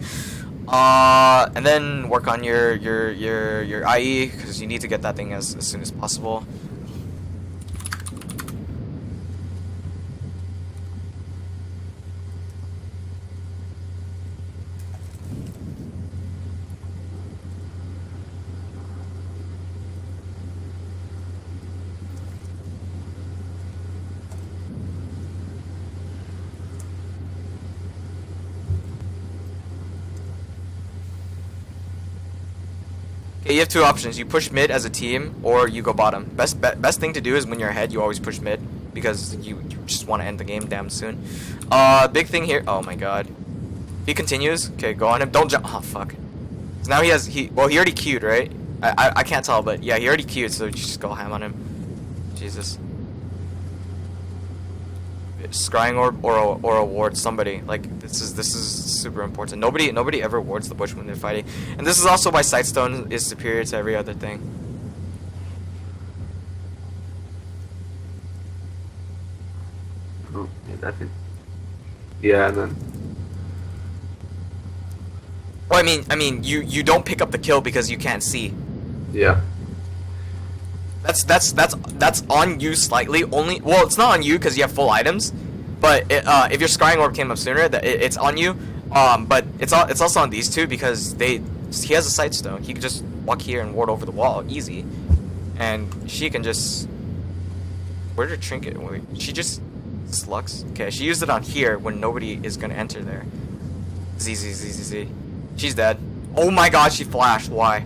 And then work on your IE because you need to get that thing as soon as possible. You have two options. You push mid as a team, or you go bottom. Best thing to do is when you're ahead, you always push mid because you just want to end the game damn soon. Big thing here. Oh my god. If he continues, okay, go on him. Don't jump. Oh fuck. So now he already queued, right? I can't tell, but yeah, he already queued, so just go ham on him. Jesus. Scrying orb or a ward, somebody. Like this is super important. Nobody ever wards the bush when they're fighting. And this is also why Sightstone is superior to every other thing. Oh, yeah, that's it. Yeah, and then. Well, I mean, you don't pick up the kill because you can't see. Yeah. That's on you slightly. Only, well, it's not on you because you have full items, but if your scrying orb came up sooner, it's on you. But it's also on these two because he has a Sightstone. He can just walk here and ward over the wall, easy, and she can just. Where'd her trinket? Wait, she just slux. Okay, she used it on here when nobody is gonna enter there. Z. She's dead. Oh my god, she flashed. Why?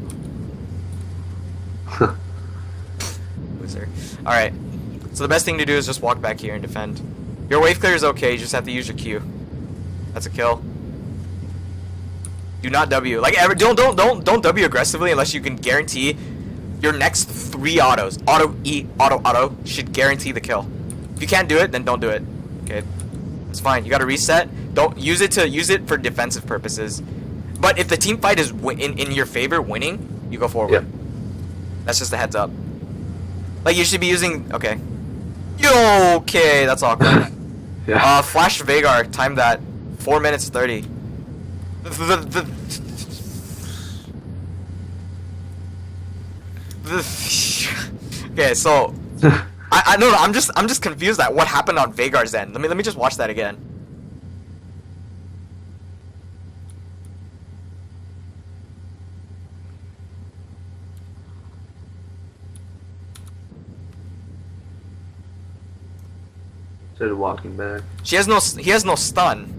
Loser. Alright. So the best thing to do is just walk back here and defend. Your wave clear is okay, you just have to use your Q. That's a kill. Do not W. Like don't W aggressively unless you can guarantee your next 3 autos. Auto, E, auto should guarantee the kill. If you can't do it, then don't do it. Okay. It's fine. You gotta reset. Don't use it for defensive purposes. But if the team fight is in your favor, winning, you go forward. Yep. That's just a heads up. Like you should be using. Okay. Yo. Okay, that's awkward. Yeah. Flash Veigar. Time that. 4 minutes 30. Okay, so I no, I'm just confused at what happened on Veigar's end. Let me just watch that again. Started walking back. He has no stun.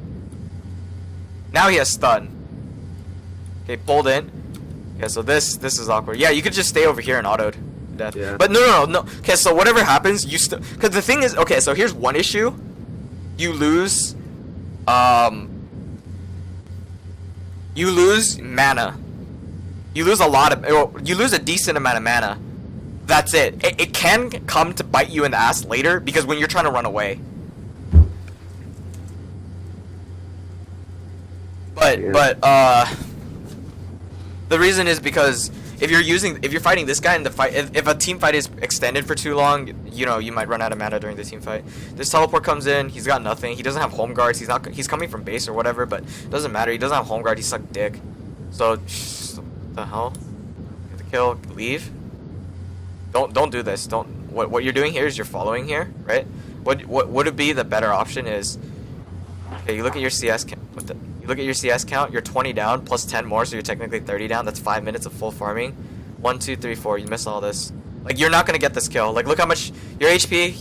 Now he has stun. Okay, pulled in. Okay, so this is awkward. Yeah, you could just stay over here and autoed death. Yeah. But no. Okay, so whatever happens, you still, because the thing is, okay, so here's one issue. You lose mana. You lose a lot of, you lose a decent amount of mana. That's it. It can come to bite you in the ass later because when you're trying to run away. But the reason is because if you're fighting this guy in the fight, if a team fight is extended for too long, you know, you might run out of mana during the team fight. This teleport comes in, he's got nothing. He doesn't have home guards. He's coming from base or whatever, but it doesn't matter. He doesn't have home guard. He sucked dick. So what the hell? Get the kill, leave. Don't do this. What you're doing here is you're following here, right? What would it be the better option is, okay, you look at your CS count. You look at your CS count. You're 20 down plus 10 more, so you're technically 30 down. That's 5 minutes of full farming. 1, 2, 3, 4. You miss all this. Like you're not gonna get this kill. Like look how much your HP,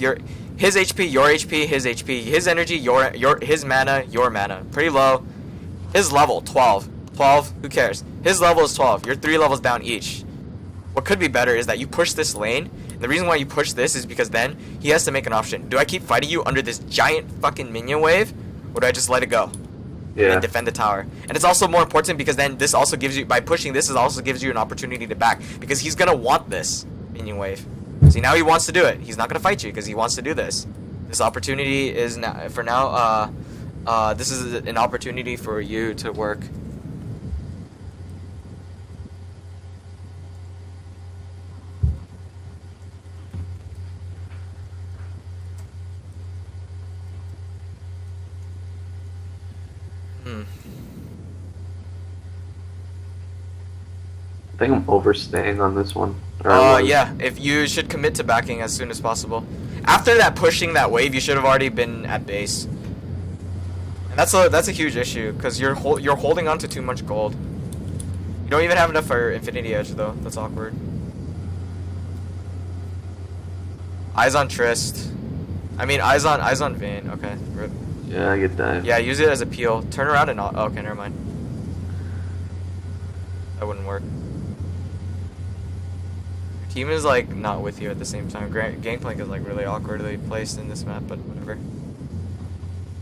his HP, your HP, his HP, his energy, his mana, your mana. Pretty low. His level 12. 12. Who cares? His level is 12. You're 3 levels down each. What could be better is that you push this lane. And the reason why you push this is because then he has to make an option. Do I keep fighting you under this giant fucking minion wave, or do I just let it go? Yeah. And defend the tower? And it's also more important because then this also gives you, by pushing this, it also gives you an opportunity to back because he's gonna want this minion wave. See, now he wants to do it. He's not gonna fight you because he wants to do this. This opportunity is now, for now. This is an opportunity for you to work. I think I'm overstaying on this one. Or Yeah, if you should commit to backing as soon as possible. After that pushing that wave, you should have already been at base. And that's a huge issue because you're holding on to too much gold. You don't even have enough for Infinity Edge though. That's awkward. Eyes on Trist. I mean eyes on Vayne. Okay. Rip. Yeah, I get that. Yeah, use it as a peel. Turn around and okay, never mind. That wouldn't work. Team is like not with you at the same time. Gangplank is like really awkwardly placed in this map, but whatever.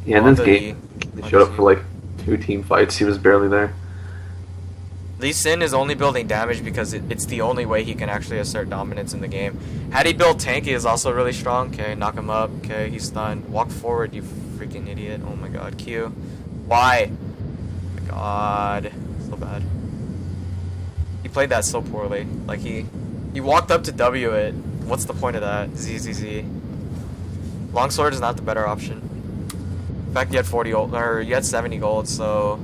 Yeah, in On this the game, he on showed the up for like 2 team fights. He was barely there. Lee Sin is only building damage because it's the only way he can actually assert dominance in the game. Had he built tank, he is also really strong. Okay, knock him up. Okay, he's stunned. Walk forward, you freaking idiot. Oh my god, Q. Why? Oh my god. So bad. He played that so poorly. Like, he walked up to W it. What's the point of that? ZZZ. Longsword is not the better option. In fact, you had 40 gold, or you had 70 gold, so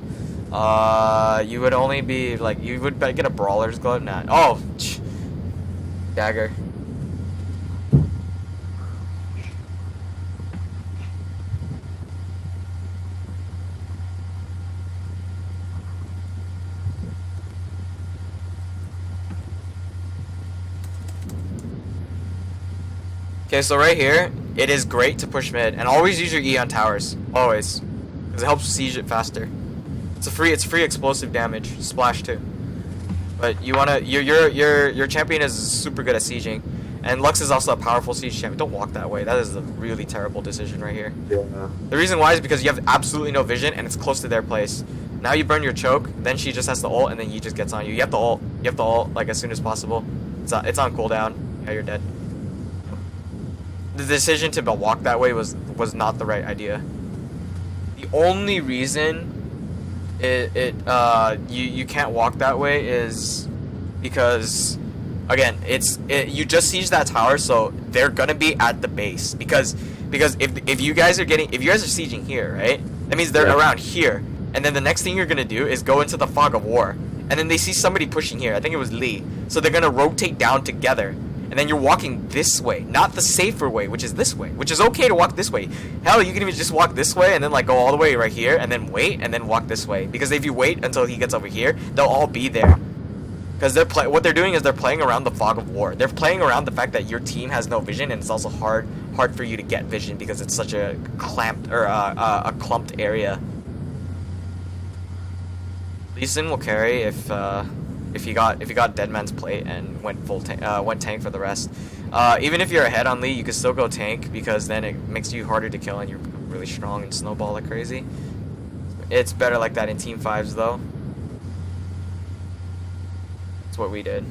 you would only be like, you would get a brawler's glow. Nah. Oh, dagger. Okay, so right here, it is great to push mid, and always use your E on towers, always, because it helps siege it faster. It's free explosive damage, splash too. But you wanna, your champion is super good at sieging, and Lux is also a powerful siege champion. Don't walk that way. That is a really terrible decision right here. Yeah. The reason why is because you have absolutely no vision, and it's close to their place. Now you burn your choke, then she just has to ult, and then he just gets on you. You have to ult. You have to ult like as soon as possible. It's on cooldown. Yeah, you're dead. The decision to walk that way was not the right idea. The only reason you can't walk that way is because, again, you just siege that tower, so they're gonna be at the base because if you guys are sieging here, right? That means they're around here, and then the next thing you're gonna do is go into the fog of war, and then they see somebody pushing here. I think it was Lee, so they're gonna rotate down together. And then you're walking this way, not the safer way, which is this way, which is okay to walk this way. Hell, you can even just walk this way and then like go all the way right here and then wait and then walk this way. Because if you wait until he gets over here, they'll all be there. Because what they're doing is they're playing around the fog of war. They're playing around the fact that your team has no vision, and it's also hard for you to get vision because it's such a clamped or a clumped area. Lee Sin will carry if you got Dead Man's Plate and went tank for the rest. Even if you're ahead on Lee, you can still go tank because then it makes you harder to kill and you're really strong and snowball like crazy. It's better like that in team 5s though. That's what we did.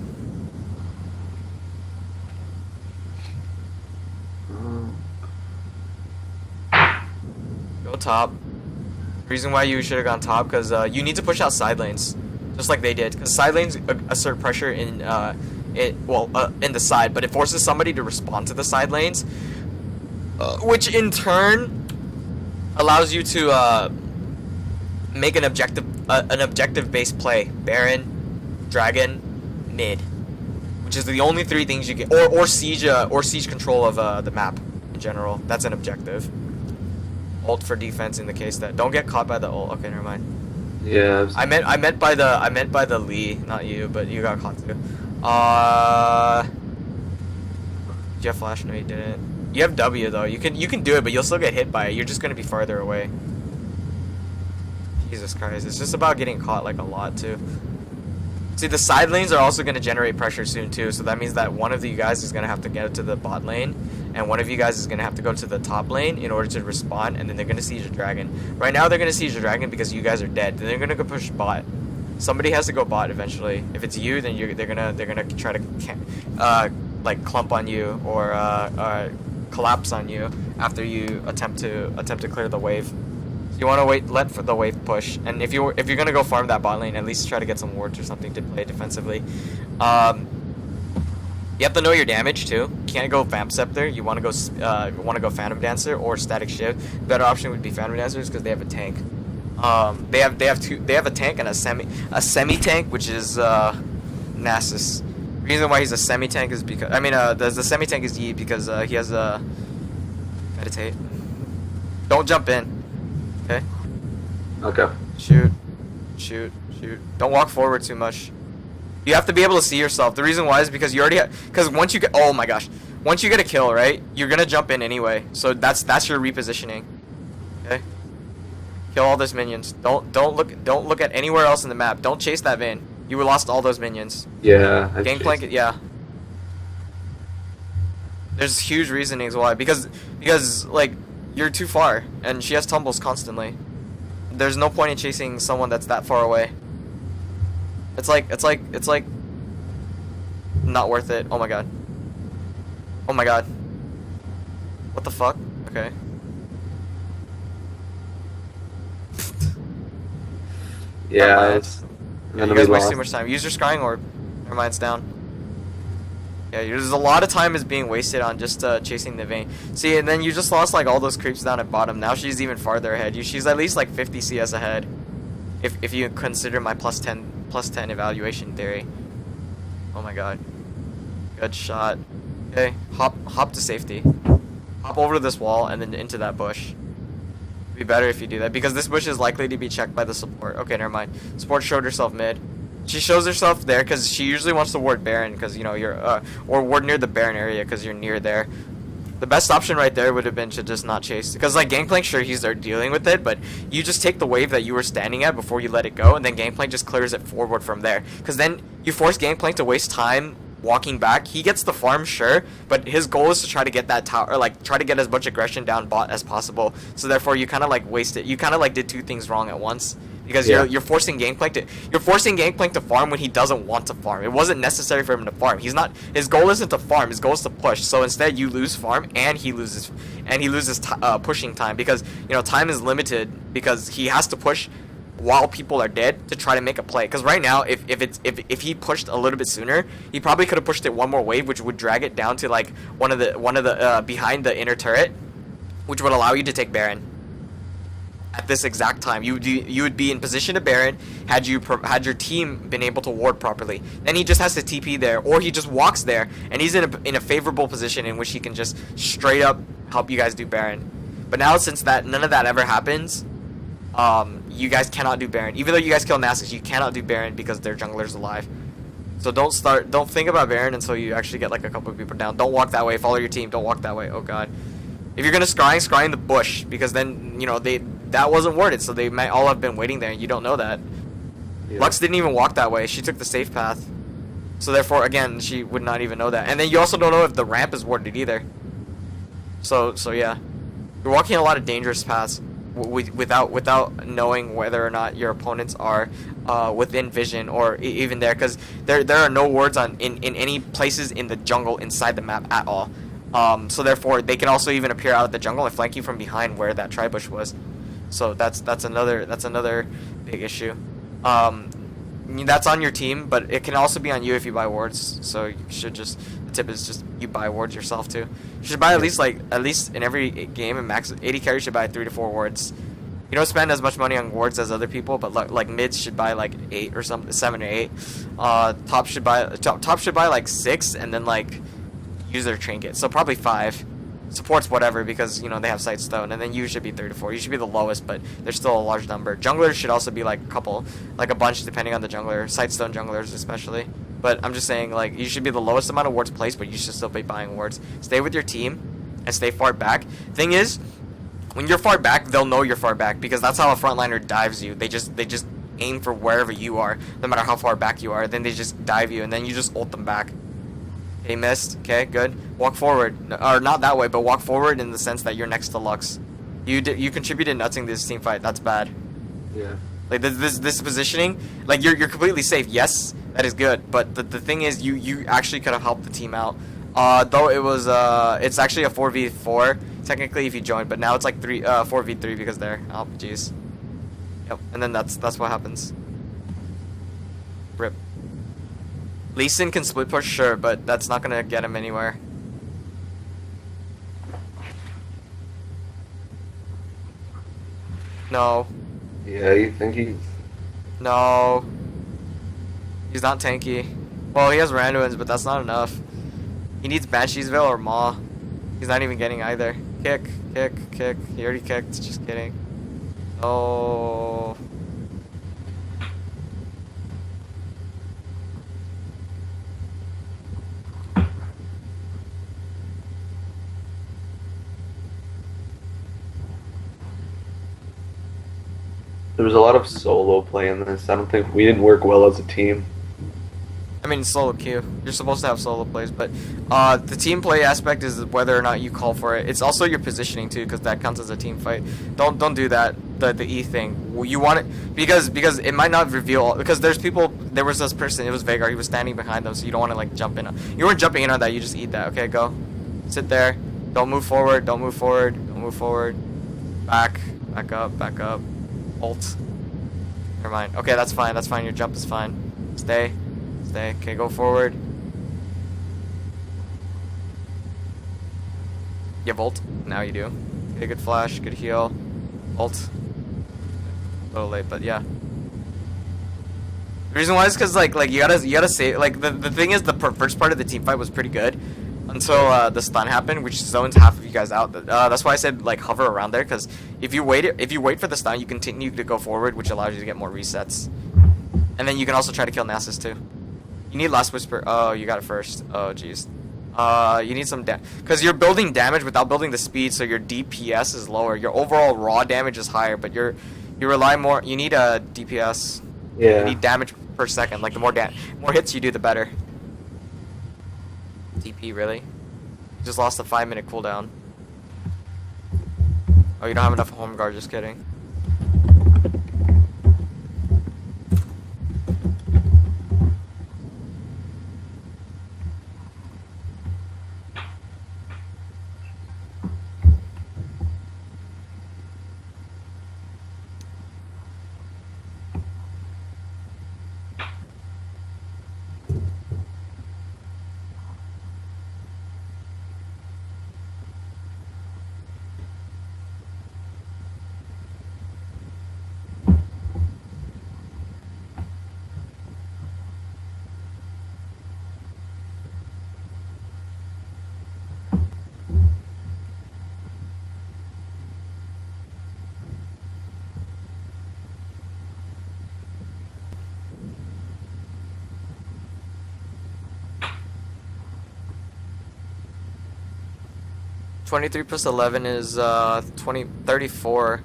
Go top. Reason why you should have gone top because you need to push out side lanes. Just like they did, because side lanes assert pressure in in the side, but it forces somebody to respond to the side lanes, which in turn allows you to make an objective based play. Baron, Dragon, mid, which is the only 3 things you get, or siege control of the map in general. That's an objective. Ult for defense in the case that don't get caught by the ult. Okay, never mind. Yeah. I meant by the Lee, not you, but you got caught too. Did you have flash? No, you didn't. You have W though. You can do it, but you'll still get hit by it. You're just gonna be farther away. Jesus Christ! It's just about getting caught like a lot too. See, the side lanes are also gonna generate pressure soon too. So that means that one of you guys is gonna have to get to the bot lane, and one of you guys is gonna have to go to the top lane in order to respond, and then they're gonna siege a dragon. Right now they're gonna siege a dragon because you guys are dead. Then they're gonna go push bot. Somebody has to go bot eventually. If it's you, then they're gonna try to like clump on you or collapse on you after you attempt to clear the wave. So you want to let for the wave push, and if you're gonna go farm that bot lane, at least try to get some wards or something to play defensively. You have to know your damage too. You can't go Vamp Scepter. You want to go Phantom Dancer or Static Shiv. The better option would be Phantom Dancers because they have a tank. They have a tank and a semi tank, which is Nasus. The reason why he's a semi tank is because the semi tank is E because he has a meditate. Don't jump in. Okay. Okay. Shoot. Don't walk forward too much. You have to be able to see yourself. The reason why is because you already because once you get once you get a kill, right, you're gonna jump in anyway. So that's your repositioning. Okay. Kill all those minions. Don't look at anywhere else in the map. Don't chase that van. You lost all those minions. Yeah. Gangplank, yeah. There's huge reasonings why. Because like you're too far, and she has tumbles constantly. There's no point in chasing someone that's that far away. It's like not worth it. Oh my god. Oh my god. What the fuck? Okay. Yeah, You guys waste too much time. Use your scrying orb. Never mind, it's down. Yeah, there's a lot of time is being wasted on just chasing the vein. See, and then you just lost like all those creeps down at bottom. Now she's even farther ahead. She's at least like 50 CS ahead. If you consider my plus 10 evaluation theory. Oh my god. Good shot. Okay, hop to safety. Hop over to this wall and then into that bush. It'd be better if you do that because this bush is likely to be checked by the support. Okay, never mind. Support showed herself mid. She shows herself there because she usually wants to ward Baron because, you know, you're, or ward near the Baron area because you're near there. The best option right there would have been to just not chase. Because, like, Gangplank, sure, he's there dealing with it, but you just take the wave that you were standing at before you let it go, and then Gangplank just clears it forward from there. Because then you force Gangplank to waste time walking back. He gets the farm, sure, but his goal is to try to get that tower, or, like, try to get as much aggression down bot as possible. So, therefore, you kind of, like, waste it. You kind of, like, did two things wrong at once. Because you're forcing Gangplank to farm when he doesn't want to farm. It wasn't necessary for him to farm. His goal isn't to farm. His goal is to push. So instead, you lose farm and he loses pushing time because, you know, time is limited because he has to push while people are dead to try to make a play. Because right now, if he pushed a little bit sooner, he probably could have pushed it one more wave, which would drag it down to like one of the behind the inner turret, which would allow you to take Baron. At this exact time, you would be in position to Baron had your team been able to ward properly. Then he just has to TP there, or he just walks there, and he's in a favorable position in which he can just straight up help you guys do Baron. But now since none of that ever happens, you guys cannot do Baron. Even though you guys kill Nasus, you cannot do Baron because their jungler's alive. So don't think about Baron until you actually get like a couple of people down. Don't walk that way. Follow your team. Don't walk that way. Oh god. If you're gonna scrying the bush because then you know that wasn't warded, so they might all have been waiting there, and you don't know that. Yeah. Lux didn't even walk that way. She took the safe path. So therefore, again, she would not even know that. And then you also don't know if the ramp is warded either. So yeah. You're walking a lot of dangerous paths without knowing whether or not your opponents are within vision or even there, because there are no wards in any places in the jungle inside the map at all. So therefore, they can also even appear out of the jungle and flank you from behind where that tri-bush was. So that's another big issue. That's on your team, but it can also be on you if you buy wards. So you should the tip is just you buy wards yourself too. You should buy at least in every game and max 80 carries should buy 3 to 4 wards. You don't spend as much money on wards as other people, but like mids should buy like 8 or something, 7 or 8. Top should buy like 6, and then like use their trinket. So probably 5. Supports whatever because you know they have Sightstone, and then you should be 3 to 4. You should be the lowest, but there's still a large number. Junglers should also be like a bunch depending on the jungler. Sightstone junglers especially. But I'm just saying like you should be the lowest amount of wards placed, but you should still be buying wards. Stay with your team and stay far back. Thing is, when you're far back, they'll know you're far back because that's how a frontliner dives you. They just aim for wherever you are, no matter how far back you are. Then they just dive you, and then you just ult them back. He missed. Okay, good. Walk forward, or not that way, but walk forward in the sense that you're next to Lux. You contributed nothing to this team fight. That's bad. Yeah. Like this positioning, like you're completely safe. Yes, that is good. But the thing is, you actually could have helped the team out. Though it was it's actually a 4v4 technically if you joined, but now it's like 4v3 because they're RPGs. Yep. And then that's what happens. Rip. Lee Sin can split push, sure, but that's not gonna get him anywhere. No. Yeah, you think he's... No. He's not tanky. Well, he has Randuin's, but that's not enough. He needs Bansheesville or Maw. He's not even getting either. Kick. He already kicked, just kidding. Oh. There was a lot of solo play in this. I don't think we didn't work well as a team. I mean, solo queue. You're supposed to have solo plays, but the team play aspect is whether or not you call for it. It's also your positioning too, because that counts as a team fight. Don't do that. The E thing. You want it because it might not reveal, because there's people. There was this person. It was Vagar. He was standing behind them, so you don't want to like jump in. You weren't jumping in on that. You just eat that. Okay, go. Sit there. Don't move forward. Don't move forward. Don't move forward. Back. Back up. Back up. Ult. Never mind. Okay, that's fine. That's fine. Your jump is fine. Stay. Stay. Okay, go forward. You have ult? Now you do. Okay, good flash. Good heal. Ult. A little late, but yeah. The reason why is because like you gotta say, like, the thing is, the first part of the team fight was pretty good until the stun happened, which zones half of you guys out. That's why I said like hover around there, because if you wait for the stun, you continue to go forward, which allows you to get more resets, and then you can also try to kill Nasus too. You need Last Whisper. Oh, you got it first. Oh, jeez. You need some because you're building damage without building the speed, so your DPS is lower. Your overall raw damage is higher, but you rely more. You need a DPS. Yeah. You need damage per second. Like the more hits you do, the better. DP really? Just lost a 5-minute cooldown. Oh, you don't have enough home guard. Just kidding. $23 plus 11 is 34.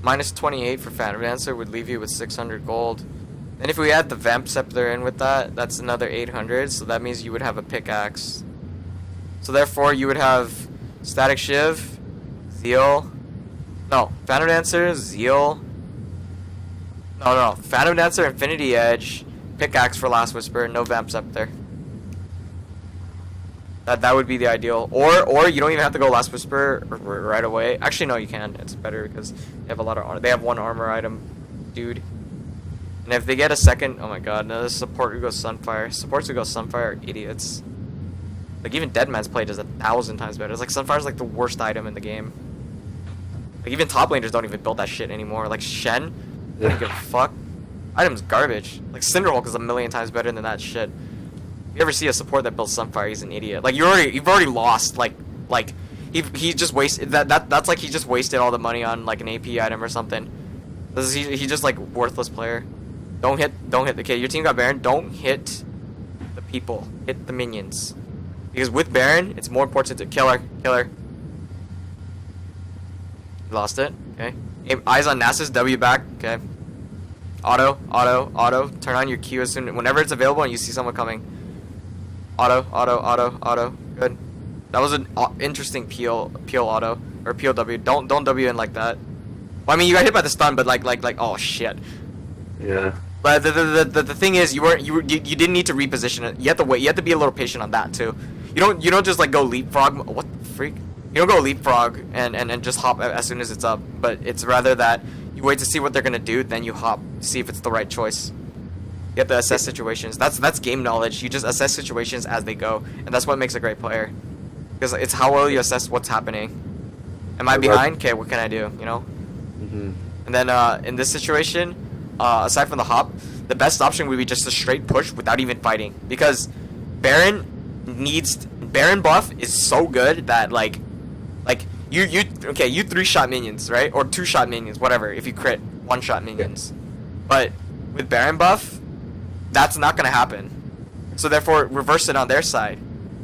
Minus 28 for Phantom Dancer would leave you with 600 gold. And if we add the Vamp Scepter in with that, that's another 800. So that means you would have a pickaxe. So therefore, you would have Static Shiv, Zeal. No, Phantom Dancer, Zeal. No. Phantom Dancer, Infinity Edge, pickaxe for Last Whisper, no Vamp Scepter. That would be the ideal. Or you don't even have to go Last Whisper right away. Actually, no, you can. It's better because they have a lot of they have one armor item, dude. And if they get a second, oh my god, no, support who goes Sunfire. Supports who go Sunfire are idiots. Like even Deadman's play does 1,000 times better. It's like Sunfire's like the worst item in the game. Like even top laners don't even build that shit anymore. Like Shen, I don't give a fuck. Item's garbage. Like Cinderhulk is 1,000,000 times better than that shit. If you ever see a support that builds Sunfire, he's an idiot. Like you've already lost. Like he just wasted that's like he just wasted all the money on like an AP item or something. He's just like worthless player. Don't hit the kid. Your team got Baron. Don't hit the people. Hit the minions. Because with Baron, it's more important to kill her. Lost it. Okay. Eyes on Nasus. W back. Okay. Auto. Turn on your Q as soon whenever it's available and you see someone coming. Auto. Good. That was an interesting peel auto or peel W. Don't W in like that. Well, I mean, you got hit by the stun, but like oh shit. Yeah. But the thing is, you didn't need to reposition it. You have to wait. You have to be a little patient on that too. You don't just like go leapfrog. What the freak? You don't go leapfrog and just hop as soon as it's up. But it's rather that you wait to see what they're gonna do, then you hop, see if it's the right choice. You have to assess situations. That's game knowledge. You just assess situations as they go, and that's what makes a great player. Because it's how well you assess what's happening. Am I behind? Okay, what can I do? You know. Mhm. And then in this situation, aside from the hop, the best option would be just a straight push without even fighting. Because Baron buff is so good that like you 3-shot minions, right? Or 2-shot minions, whatever, if you crit 1-shot minions. But with Baron buff, that's not gonna happen. So therefore reverse it on their side.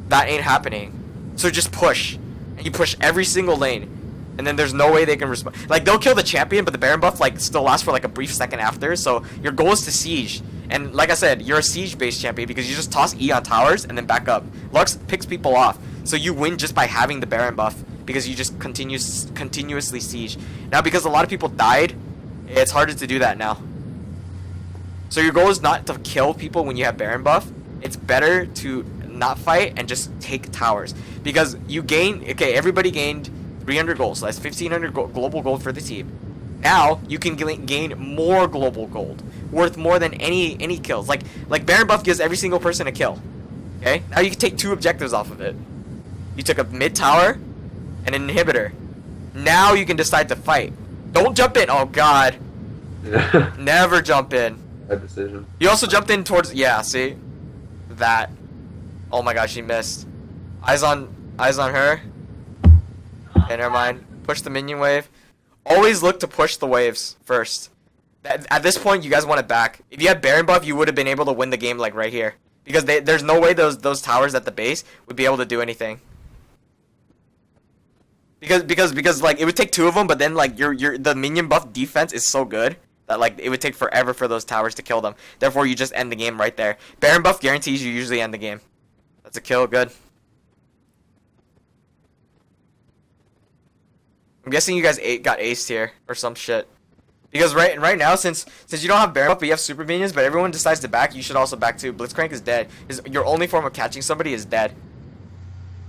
That ain't happening. So just push. And you push every single lane. And then there's no way they can respond. Like, they'll kill the champion, but the Baron buff, like, still lasts for, like, a brief second after. So, your goal is to siege. And, like I said, you're a siege-based champion because you just toss E on towers and then back up. Lux picks people off. So, you win just by having the Baron buff because you just continuously siege. Now, because a lot of people died, it's harder to do that now. So, your goal is not to kill people when you have Baron buff. It's better to not fight and just take towers. Because you gain... Okay, everybody gained 300 gold, so that's 1,500 global gold for the team. Now you can gain more global gold, worth more than any kills. Like Baron buff gives every single person a kill. Okay, now you can take 2 objectives off of it. You took a mid tower and an inhibitor. Now you can decide to fight. Don't jump in. Oh God, never jump in. Bad decision. You also jumped in towards. Yeah, see that. Oh my gosh, she missed. Eyes on her. Okay, never mind. Push the minion wave. Always look to push the waves first. At this point, you guys want it back. If you had Baron buff, you would have been able to win the game like right here. Because there's no way those towers at the base would be able to do anything. Because like it would take 2 of them, but then like the minion buff defense is so good that like it would take forever for those towers to kill them. Therefore, you just end the game right there. Baron buff guarantees you usually end the game. That's a kill. Good. I'm guessing you guys got aced here or some shit. Because right now, since you don't have Baron buff, but you have super minions, but everyone decides to back, you should also back too. Blitzcrank is dead. Your only form of catching somebody is dead.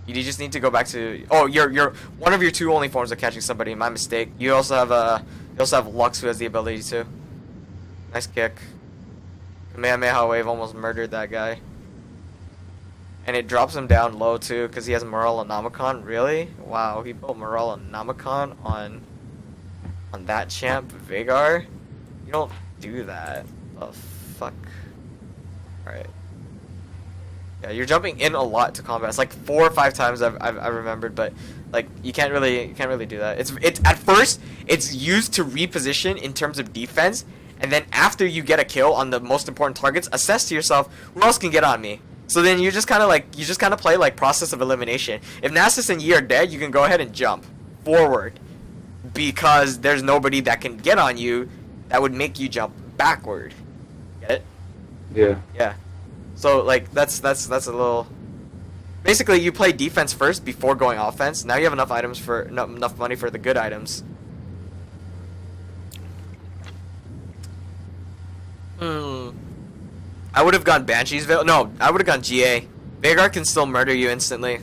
You just need to go back to... Oh, you're one of your 2 only forms of catching somebody. My mistake. You also have Lux, who has the ability to. Nice kick. Kamehameha wave almost murdered that guy. And it drops him down low too, because he has Morale Anomicon. Really? Wow, he built Morale Anomicon on that champ, Veigar? You don't do that. Oh, fuck. Alright. Yeah, you're jumping in a lot to combat. It's like 4 or 5 times I've remembered, but like you can't really do that. It's at first it's used to reposition in terms of defense, and then after you get a kill on the most important targets, assess to yourself, who else can get on me? So then you just kind of play like process of elimination. If Nasus and Yi are dead, you can go ahead and jump forward because there's nobody that can get on you that would make you jump backward. Get it? Yeah. Yeah. So like that's a little. Basically, you play defense first before going offense. Now you have enough items for enough money for the good items. I would have gone Banshee's Veil. No, I would have gone GA. Veigar can still murder you instantly.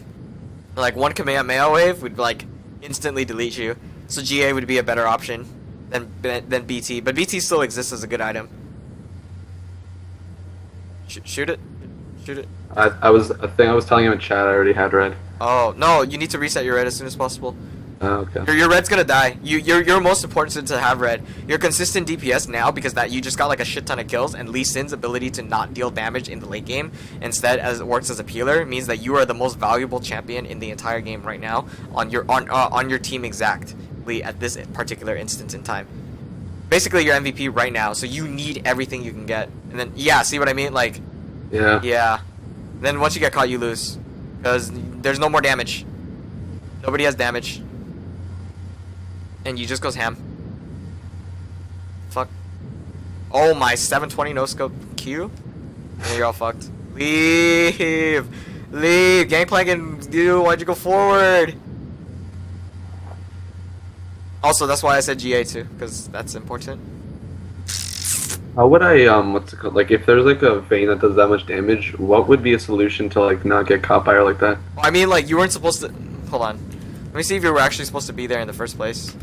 Like, one Kamehameha wave would, like, instantly delete you. So GA would be a better option than BT. But BT still exists as a good item. Shoot it. Shoot it. I was telling him in chat I already had red. Oh, no, you need to reset your red as soon as possible. Oh, okay. Your red's gonna die. You're most important to have red. You're consistent DPS now because that you just got like a shit ton of kills, and Lee Sin's ability to not deal damage in the late game instead as it works as a peeler means that you are the most valuable champion in the entire game right now on your team exactly at this particular instance in time. Basically, you're MVP right now, so you need everything you can get. And then yeah, see what I mean? Like yeah. Then once you get caught, you lose because there's no more damage. Nobody has damage. And you just goes ham. Fuck. Oh my, 720 no scope Q? And you're all fucked. Leave! Leave! Gangplank and you, why'd you go forward? Also, that's why I said GA too, because that's important. How would I, what's it called? Like, if there's like a Vayne that does that much damage, what would be a solution to like not get caught by her like that? I mean, like, you weren't supposed to. Hold on. Let me see if you were actually supposed to be there in the first place.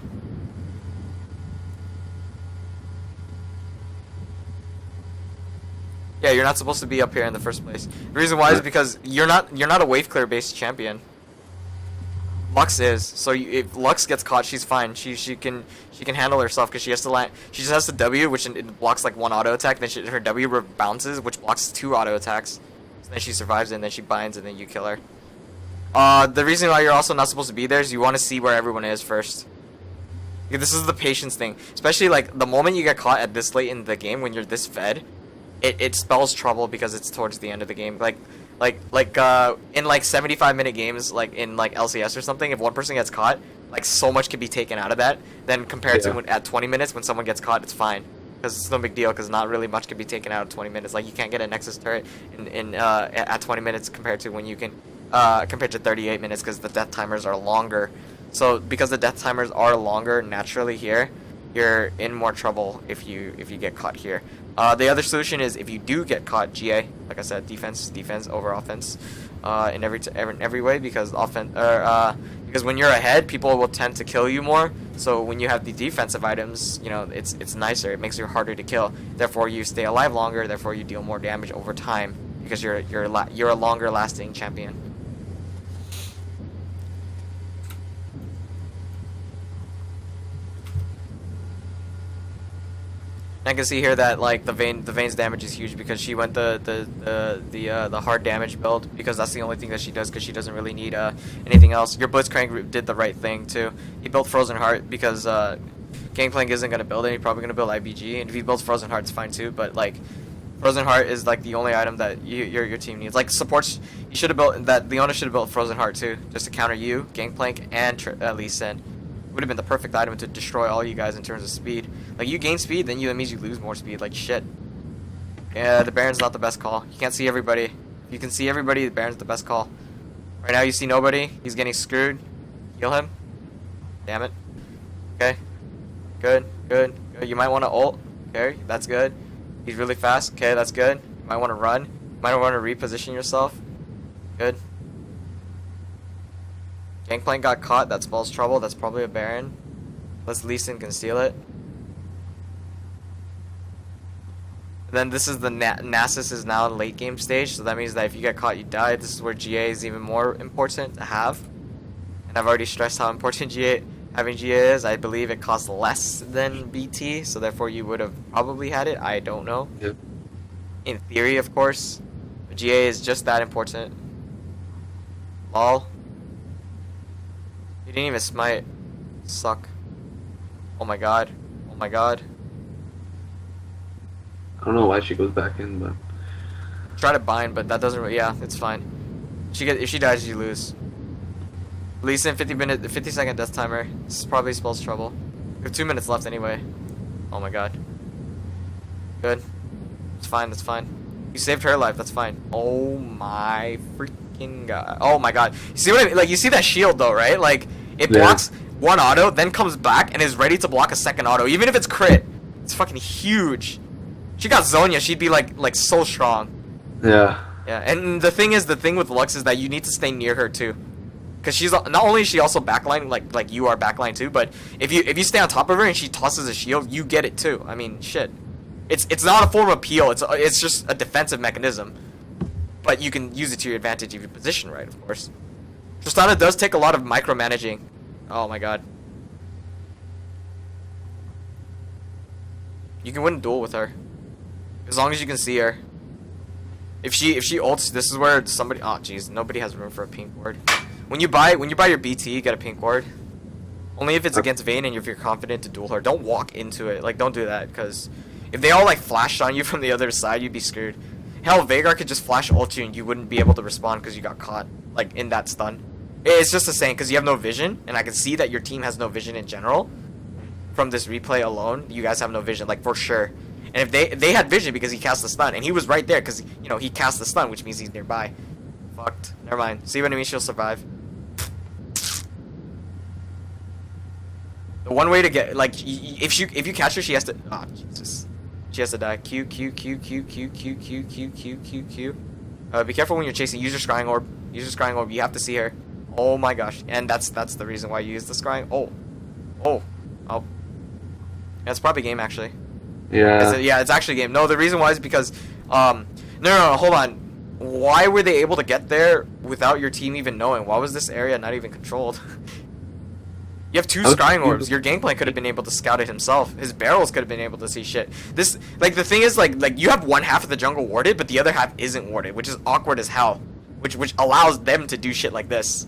Yeah, you're not supposed to be up here in the first place. The reason why is because you're not a wave clear based champion. Lux is. So if Lux gets caught, she's fine. She can handle herself because she has to land. She just has to W, which it blocks like 1 auto attack. Then her W bounces, which blocks 2 auto attacks. So then she survives, and then she binds, and then you kill her. The reason why you're also not supposed to be there is you want to see where everyone is first. This is the patience thing, especially like the moment you get caught at this late in the game when you're this fed. It spells trouble because it's towards the end of the game. Like in like 75-minute games, like in like LCS or something, if one person gets caught, like so much can be taken out of that. Then compared to Yeah. at 20 minutes when someone gets caught, it's fine. Because it's no big deal, because not really much can be taken out of 20 minutes. Like, you can't get a Nexus turret at 20 minutes compared to when you can, compared to 38 minutes, because the death timers are longer. So, because the death timers are longer naturally here, you're in more trouble if you get caught here. The other solution is if you do get caught, GA, like I said, defense over offense, in every way, because because when you're ahead, people will tend to kill you more. So when you have the defensive items, you know, it's nicer. It makes you harder to kill. Therefore, you stay alive longer. Therefore, you deal more damage over time because you're a longer lasting champion. I can see here that like the Vayne's damage is huge because she went the hard damage build, because that's the only thing that she does, because she doesn't really need anything else. Your Blitzcrank did the right thing too. He built Frozen Heart because Gangplank isn't gonna build it. He's probably gonna build IBG, and if he builds Frozen Heart, it's fine too. But like Frozen Heart is like the only item that your team needs. Like supports, you should have built that. Leona should have built Frozen Heart too, just to counter you, Gangplank, and Lee Sin. Would have been the perfect item to destroy all you guys in terms of speed. Like, you gain speed, then that means you lose more speed. Like, shit. Yeah, the Baron's not the best call. You can't see everybody. If you can see everybody, the Baron's the best call. Right now, you see nobody. He's getting screwed. Heal him. Damn it. Okay. Good. You might want to ult. Okay, that's good. He's really fast. Okay, that's good. You might want to run. You might want to reposition yourself. Good. Gangplank got caught. That spells trouble. That's probably a Baron. Unless Lee Sin can steal it. Then this is the Nasus is now in late game stage, so that means that if you get caught, you die. This is where GA is even more important to have. And I've already stressed how important having GA is. I believe it costs less than BT, so therefore you would have probably had it. I don't know. Yep. In theory, of course. But GA is just that important. Lol. You didn't even smite. Suck. Oh my god. Oh my god. I don't know why she goes back in, but Try to bind, but that doesn't really, yeah, it's fine. If she dies, you lose. Lee Sin 50-second death timer. This probably spells trouble. We have 2 minutes left anyway. Oh my god. Good. It's fine, that's fine. You saved her life, that's fine. Oh my freaking god. Oh my god. You see what I mean? Like, you see that shield though, right? Like, it blocks one auto, then comes back and is ready to block a second auto. Even if it's crit. It's fucking huge. She got Zonya, she'd be like so strong. yeah. Yeah, and the thing with Lux is that you need to stay near her too. Because she's not only is she also backline, like you are backline too, but if you stay on top of her and she tosses a shield, you get it too. I mean, shit. It's not a form of peel, it's just a defensive mechanism. But you can use it to your advantage if you position right, of course. Tristana does take a lot of micromanaging. Oh my god. You can win a duel with her. As long as you can see her. If she ults, this is where somebody, oh jeez, nobody has room for a pink ward. When you buy your BT, you get a pink ward. Only if it's against Vayne and if you're confident to duel her. Don't walk into it. Like, don't do that, because if they all like flashed on you from the other side, you'd be screwed. Hell, Veigar could just flash ult you and you wouldn't be able to respond because you got caught, like, in that stun. It's just the same, because you have no vision, and I can see that your team has no vision in general. From this replay alone, you guys have no vision, like, for sure. And if they had vision because he cast the stun, and he was right there because, you know, he cast the stun, which means he's nearby. Fucked. Never mind. See what I mean? She'll survive. The one way to get, like, if you catch her, she has to, oh, Jesus. She has to die. Q. Be careful when you're chasing. Use your scrying orb. Use your scrying orb. You have to see her. Oh my gosh. And that's the reason why you use the scrying. Oh. Yeah, it's probably game, actually. Yeah. Yeah, it's actually game. No, the reason why is because, no, hold on. Why were they able to get there without your team even knowing? Why was this area not even controlled? You have two scrying orbs. Your Gangplank could have been able to scout it himself. His barrels could have been able to see shit. This, like, the thing is, like you have one half of the jungle warded, but the other half isn't warded, which is awkward as hell. Which allows them to do shit like this.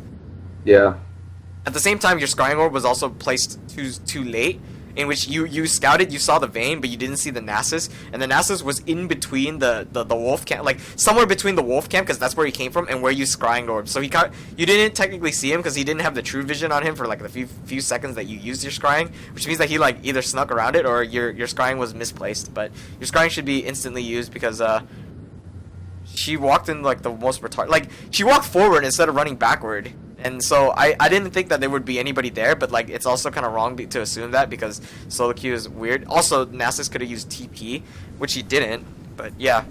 Yeah. At the same time, your scrying orb was also placed too late, in which you scouted, you saw the Vayne, but you didn't see the Nasus, and the Nasus was in between the wolf camp, like somewhere between the wolf camp, because that's where he came from, and where you scrying orbs. So you didn't technically see him because he didn't have the true vision on him for like the few seconds that you used your scrying, which means that he like either snuck around it or your scrying was misplaced. But your scrying should be instantly used because she walked in like the most retarded, like she walked forward instead of running backward. And so I didn't think that there would be anybody there, but like it's also kind of wrong to assume that because solo queue is weird. Also, Nasus could have used TP, which he didn't. But yeah,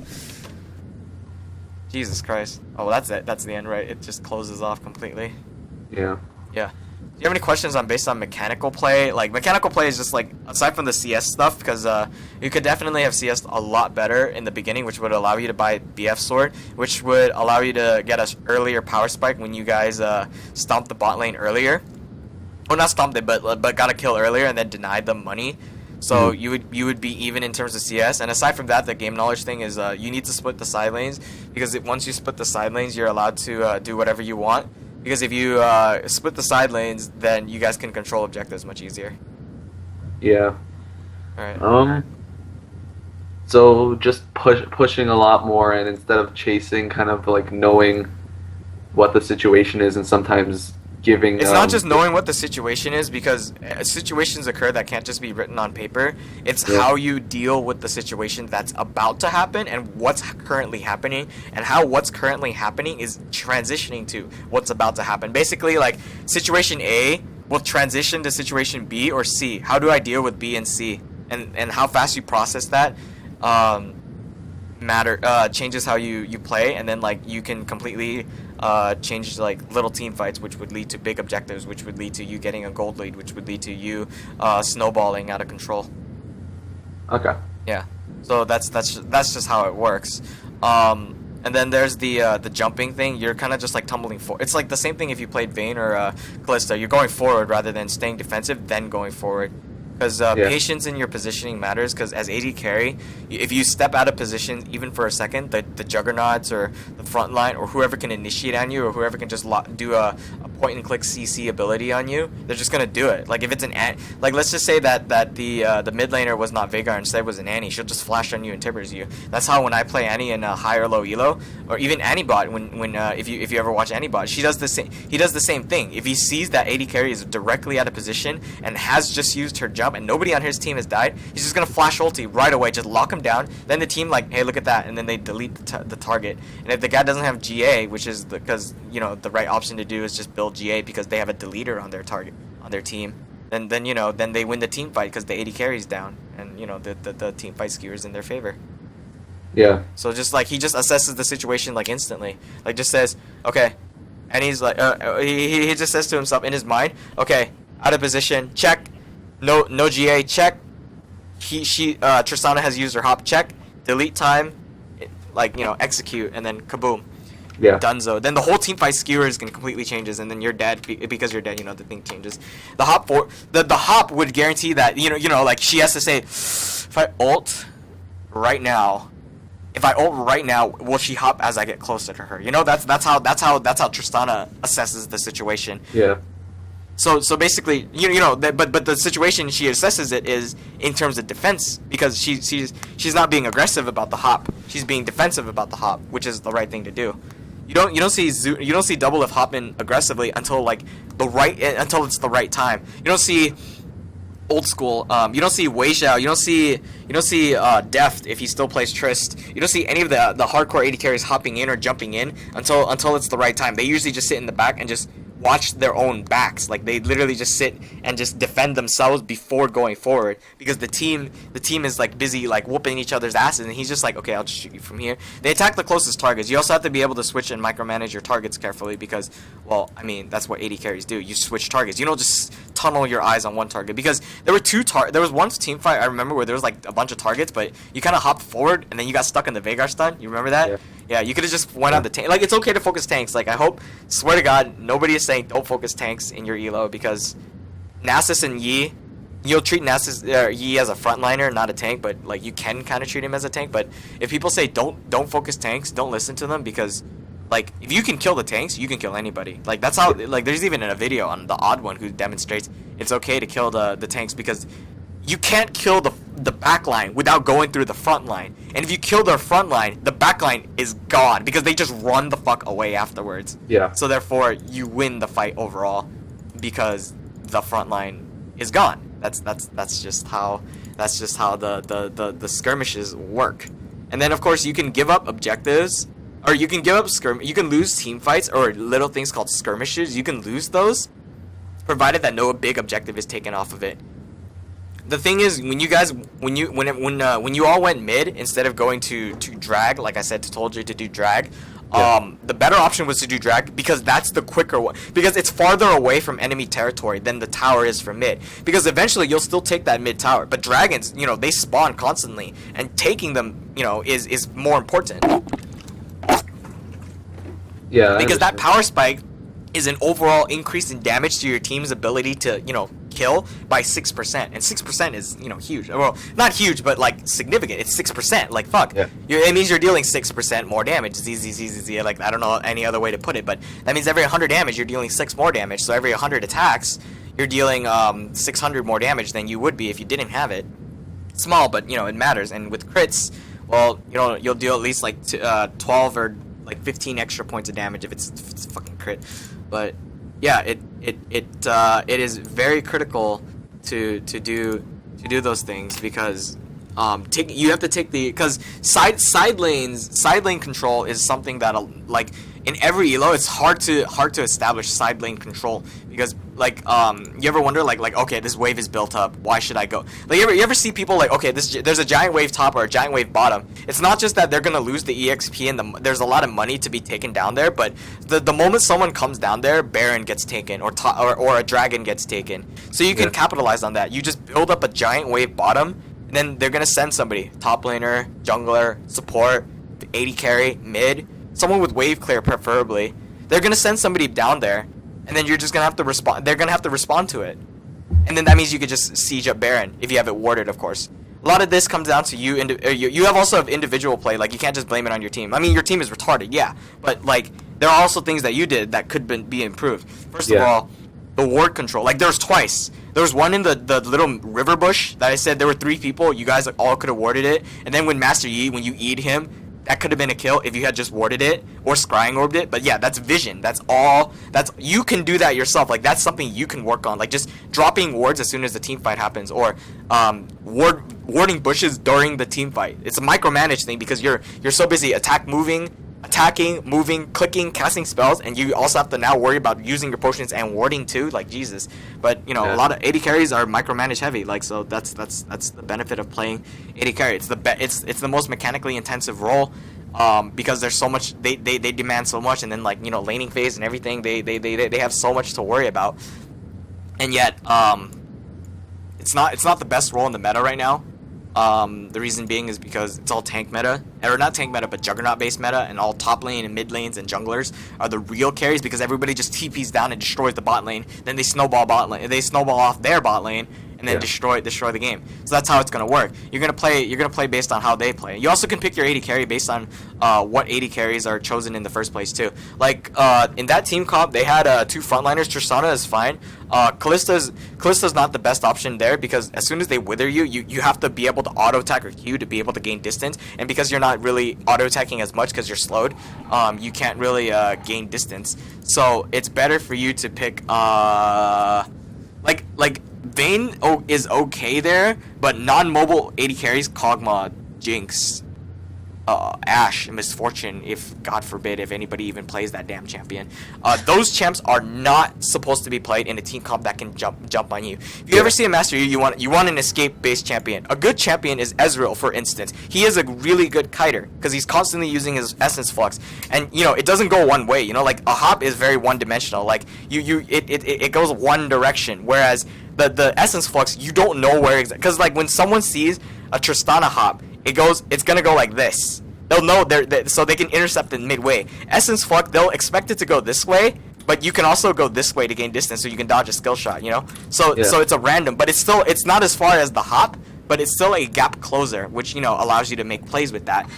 Jesus Christ. Oh, well, that's it. That's the end, right? It just closes off completely. Yeah. Yeah. Do you have any questions on based on mechanical play? Like mechanical play is just like aside from the CS stuff, because you could definitely have CS a lot better in the beginning, which would allow you to buy BF sword, which would allow you to get an earlier power spike when you guys stomped the bot lane earlier. Well, not stomped it, but got a kill earlier and then denied them money. So you would be even in terms of CS. And aside from that, the game knowledge thing is you need to split the side lanes, because once you split the side lanes, you're allowed to do whatever you want. Because if you split the side lanes, then you guys can control objectives much easier. Yeah. Alright. So just pushing a lot more, and instead of chasing, kind of like knowing what the situation is, and sometimes giving. It's not just knowing what the situation is, because situations occur that can't just be written on paper. It's how you deal with the situation that's about to happen and what's currently happening, and how what's currently happening is transitioning to what's about to happen. Basically, like situation A will transition to situation B or C. How do I deal with B and C? And how fast you process that changes how you play, and then like you can completely change like little team fights, which would lead to big objectives, which would lead to you getting a gold lead, which would lead to you snowballing out of control. Okay. Yeah. So that's just how it works. And then there's the jumping thing. You're kind of just like tumbling forward. It's like the same thing if you played Vayne or Callista. You're going forward rather than staying defensive, then going forward. Because patience in your positioning matters, because as AD carry, if you step out of position even for a second, the juggernauts or the front line or whoever can initiate on you, or whoever can just do a point and click CC ability on you, they're just gonna do it. Like if it's like let's just say that the mid laner was not Veigar, instead was an Annie, she'll just flash on you and tibbers you. That's how when I play Annie in high or low elo, or even Annie bot, when if you ever watch Annie bot, he does the same thing. If he sees that AD carry is directly out of position and has just used her jump, and nobody on his team has died, he's just gonna flash ulti right away, just lock him down. Then the team like, hey, look at that, and then they delete the target. And if the guy doesn't have GA, which is because the right option to do is just build GA because they have a deleter on their target on their team. Then they win the team fight because the AD carry's down, and the team fight skewers in their favor. Yeah. So just like he just assesses the situation like instantly, like just says, okay, and he's like, he just says to himself in his mind, okay, out of position, check. No GA, check. Tristana has used her hop, check. Delete time, execute, and then kaboom. Yeah. Dunzo. Then the whole team fight skewer is gonna completely changes, and then you're dead because you're dead. The thing changes. The hop would guarantee that like she has to say, if I ult right now, will she hop as I get closer to her? That's how Tristana assesses the situation. Yeah. So basically, but the situation she assesses it is in terms of defense, because she's not being aggressive about the hop. She's being defensive about the hop, which is the right thing to do. You don't see double if hopping aggressively until until it's the right time. You don't see old school. You don't see Wei Xiao. You don't see Deft if he still plays Trist. You don't see any of the hardcore AD carries hopping in or jumping in until it's the right time. They usually just sit in the back and just watch their own backs. Like they literally just sit and just defend themselves before going forward, because the team is like busy like whooping each other's asses, and he's just like, okay, I'll just shoot you from here. They attack the closest targets. You also have to be able to switch and micromanage your targets carefully, because, well, I mean, that's what AD carries do. You switch targets. You don't just tunnel your eyes on one target, because there was one team fight I remember where there was like a bunch of targets, but you kind of hopped forward and then you got stuck in the Veigar stun. You remember that? Yeah, you could have just went on the tank. Like, it's okay to focus tanks. Like, I hope, swear to God, nobody is saying don't focus tanks in your elo, because Nasus and Yi, you'll treat Nasus Yi as a frontliner, not a tank, but like you can kind of treat him as a tank. But if people say don't focus tanks, don't listen to them, because like if you can kill the tanks, you can kill anybody. Like that's how, like there's even a video on the Odd One who demonstrates it's okay to kill the tanks, because you can't kill the back line without going through the front line. And if you kill their front line, the back line is gone because they just run the fuck away afterwards. Yeah. So therefore, you win the fight overall because the front line is gone. That's just how the skirmishes work. And then of course you can give up objectives, or you can give up you can lose team fights or little things called skirmishes. You can lose those, provided that no big objective is taken off of it. The thing is, when you all went mid instead of going to drag, like I said, told you to do drag. Yeah. The better option was to do drag because that's the quicker one. Because it's farther away from enemy territory than the tower is from mid. Because eventually you'll still take that mid tower. But dragons, they spawn constantly, and taking them, is more important. Yeah. Because that power spike is an overall increase in damage to your team's ability to, kill by 6%. And 6% is, huge. Well, not huge, but like significant. It's 6%. Like, fuck. Yeah. It means you're dealing 6% more damage. It's easy. Like, I don't know any other way to put it, but that means every 100 damage, you're dealing 6 more damage. So every 100 attacks, you're dealing 600 more damage than you would be if you didn't have it. It's small, but, it matters. And with crits, well, you'll deal at least like 12 or like 15 extra points of damage if it's a fucking crit. But yeah, it is very critical to do those things because you have to take because side lane control is something that like in every elo it's hard to establish side lane control because like you ever wonder like okay, this wave is built up, why should I go? Like you ever see people like, okay, there's a giant wave top or a giant wave bottom. It's not just that they're gonna lose the EXP and there's a lot of money to be taken down there, but the moment someone comes down there, Baron gets taken or a dragon gets taken. So you can capitalize on that. You just build up a giant wave bottom, and then they're gonna send somebody, top laner, jungler, support, AD carry, mid, someone with wave clear preferably. They're gonna send somebody down there, and then you're just gonna have to respond. They're gonna have to respond to it, and then that means you could just siege up Baron if you have it warded, of course. A lot of this comes down to you. You have also have individual play. Like you can't just blame it on your team. I mean, your team is retarded, yeah, but like there are also things that you did that could be improved. First of all, the ward control. Like there was twice. There was one in the little river bush that I said there were 3 people. You guys all could have warded it, and then when Master Yi, when you E'd him, that could have been a kill if you had just warded it or scrying orbed it. But yeah, that's vision. That's all. You can do that yourself. Like that's something you can work on. Like just dropping wards as soon as the team fight happens, or warding bushes during the team fight. It's a micromanage thing because you're so busy attacking, moving, clicking, casting spells, and you also have to now worry about using your potions and warding too. Like Jesus. But a lot of AD carries are micromanage heavy. Like so that's the benefit of playing AD carry. It's the most mechanically intensive role. Because there's so much they demand so much, and then like laning phase and everything they have so much to worry about, and yet it's not the best role in the meta right now. The reason being is because it's all tank meta, or not tank meta, but juggernaut based meta, and all top lane and mid lanes and junglers are the real carries because everybody just TPs down and destroys the bot lane. Then they snowball bot lane, they snowball off their bot lane, and then destroy the game. So that's how it's gonna work. You're gonna play based on how they play. You also can pick your AD carry based on what AD carries are chosen in the first place too. Like in that team comp, they had 2 frontliners. Tristana is fine. Callista's not the best option there because as soon as they wither you have to be able to auto attack or Q to be able to gain distance, and because you're not really auto attacking as much because you're slowed, you can't really gain distance. So it's better for you to pick like Vayne is okay there, but non-mobile AD carries Kog'Maw, Jinx, Ashe, and Misfortune, if God forbid if anybody even plays that damn champion. Those champs are not supposed to be played in a team comp that can jump on you. If you ever see a Master Yi, you want an escape-based champion. A good champion is Ezreal, for instance. He is a really good kiter because he's constantly using his essence flux, and it doesn't go one way. Like a hop is very one-dimensional. Like it goes one direction, whereas the essence flux, you don't know where exactly, because like when someone sees a Tristana hop, it's gonna go like this. They'll know so they can intercept it midway. Essence flux, they'll expect it to go this way, but you can also go this way to gain distance, so you can dodge a skill shot. So it's a random, but it's not as far as the hop, but it's still a gap closer, which allows you to make plays with that.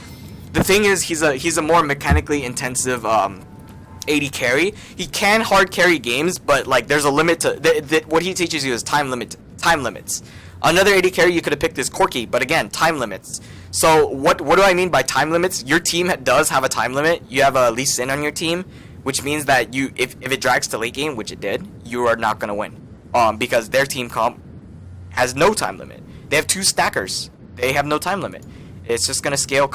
The thing is, he's a more mechanically intensive AD carry. He can hard carry games, but like there's a limit to what he teaches you is time limits. Another AD carry you could have picked is Corki, but again, time limits. So what do I mean by time limits? Your team does have a time limit. You have a Lee Sin on your team, which means that if it drags to late game, which it did, you are not going to win. Because their team comp has no time limit. They have 2 stackers. They have no time limit. It's just going to scale